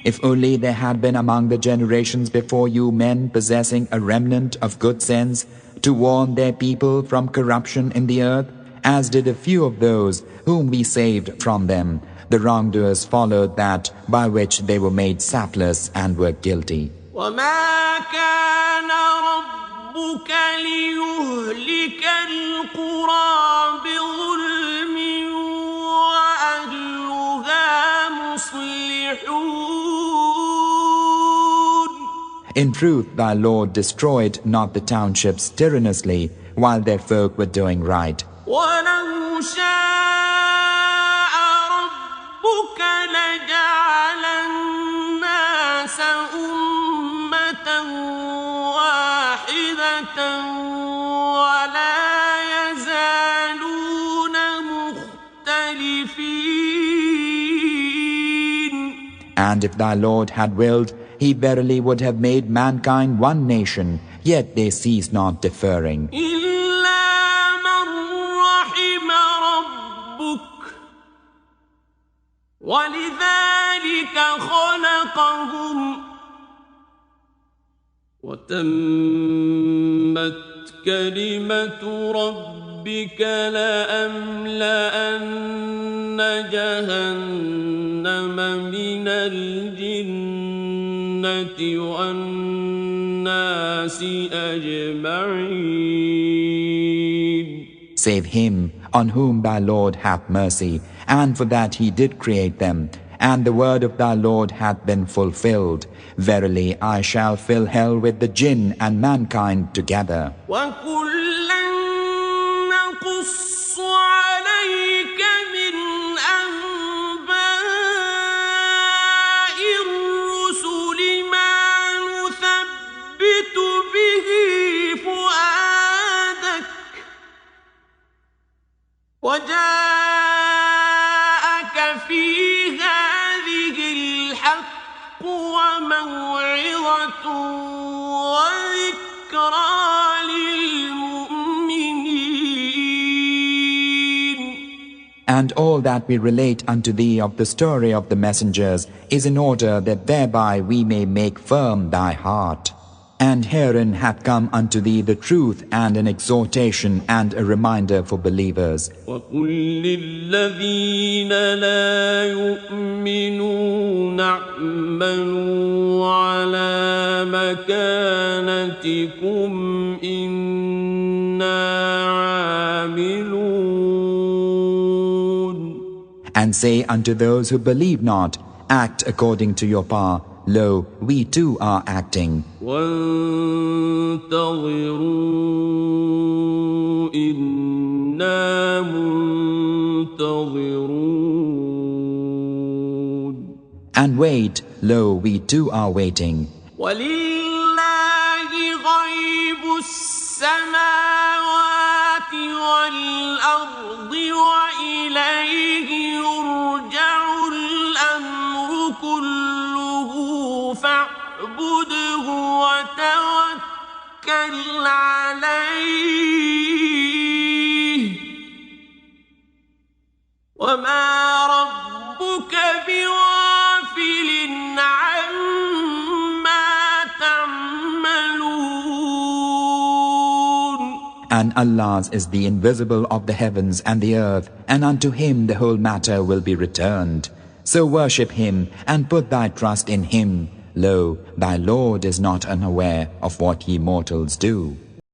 If only there had been among the generations before you men possessing a remnant of good sense to warn their people from corruption in the earth, as did a few of those whom we saved from them, the wrongdoers followed that by which they were made sapless and were guilty. وما كان ربك ليهلك القرى بظلم وأهلها مصلحون. In truth, thy Lord destroyed not the townships tyrannously while their folk were doing right. ولو شاء ربك لجعل الناس أمة واحدة ولا يزالون مختلفين. And if thy Lord had willed, he verily would have made mankind one nation, yet they cease not differing. إلا من رحم ربك ولذلك خلقهم وتمت كلمة ربك لأملأن جهنم من الجنة والناس أجمعين. Save him on whom thy Lord hath mercy, and for that he did create them, and the word of thy Lord hath been fulfilled. Verily I shall fill hell with the jinn and mankind together. وكلا نقص عليك من أنباء الرسل ما نثبت به فؤادك وجاءك في هذه الحق وموعظة And all that we relate unto thee of the story of the messengers is in order that thereby we may make firm thy heart. And herein hath come unto thee the truth and an exhortation and a reminder for believers. وَقُلْ لِلَّذِينَ لَا يُؤْمِنُونَ اعْمَلُوا عَلَى مَكَانَتِكُمْ إِنَّا عَامِلُونَ. And say unto those who believe not, act according to your power. Lo, we too are acting. وَانْتَظِرُوا إِنَّا مُنْتَظِرُونَ. And wait, lo, we too are waiting. وَلِلَّهِ غَيْبُ السَّمَاوَاتِ وَالْأَرْضِ وَإِلَيْهِ يُرْجَعُ الْأَمْرُ كُلُّهُ فَاعْبُدْهُ وَتَوَكَّلْ عَلَيْهِ وَمَا رَبُّكَ بِغَافِلٍ عَمَّا تَعْمَلُونَ. And Allah's is the invisible of the heavens and the earth, and unto Him the whole matter will be returned. So worship Him and put thy trust in Him. Lo, thy Lord is not unaware of what ye mortals do.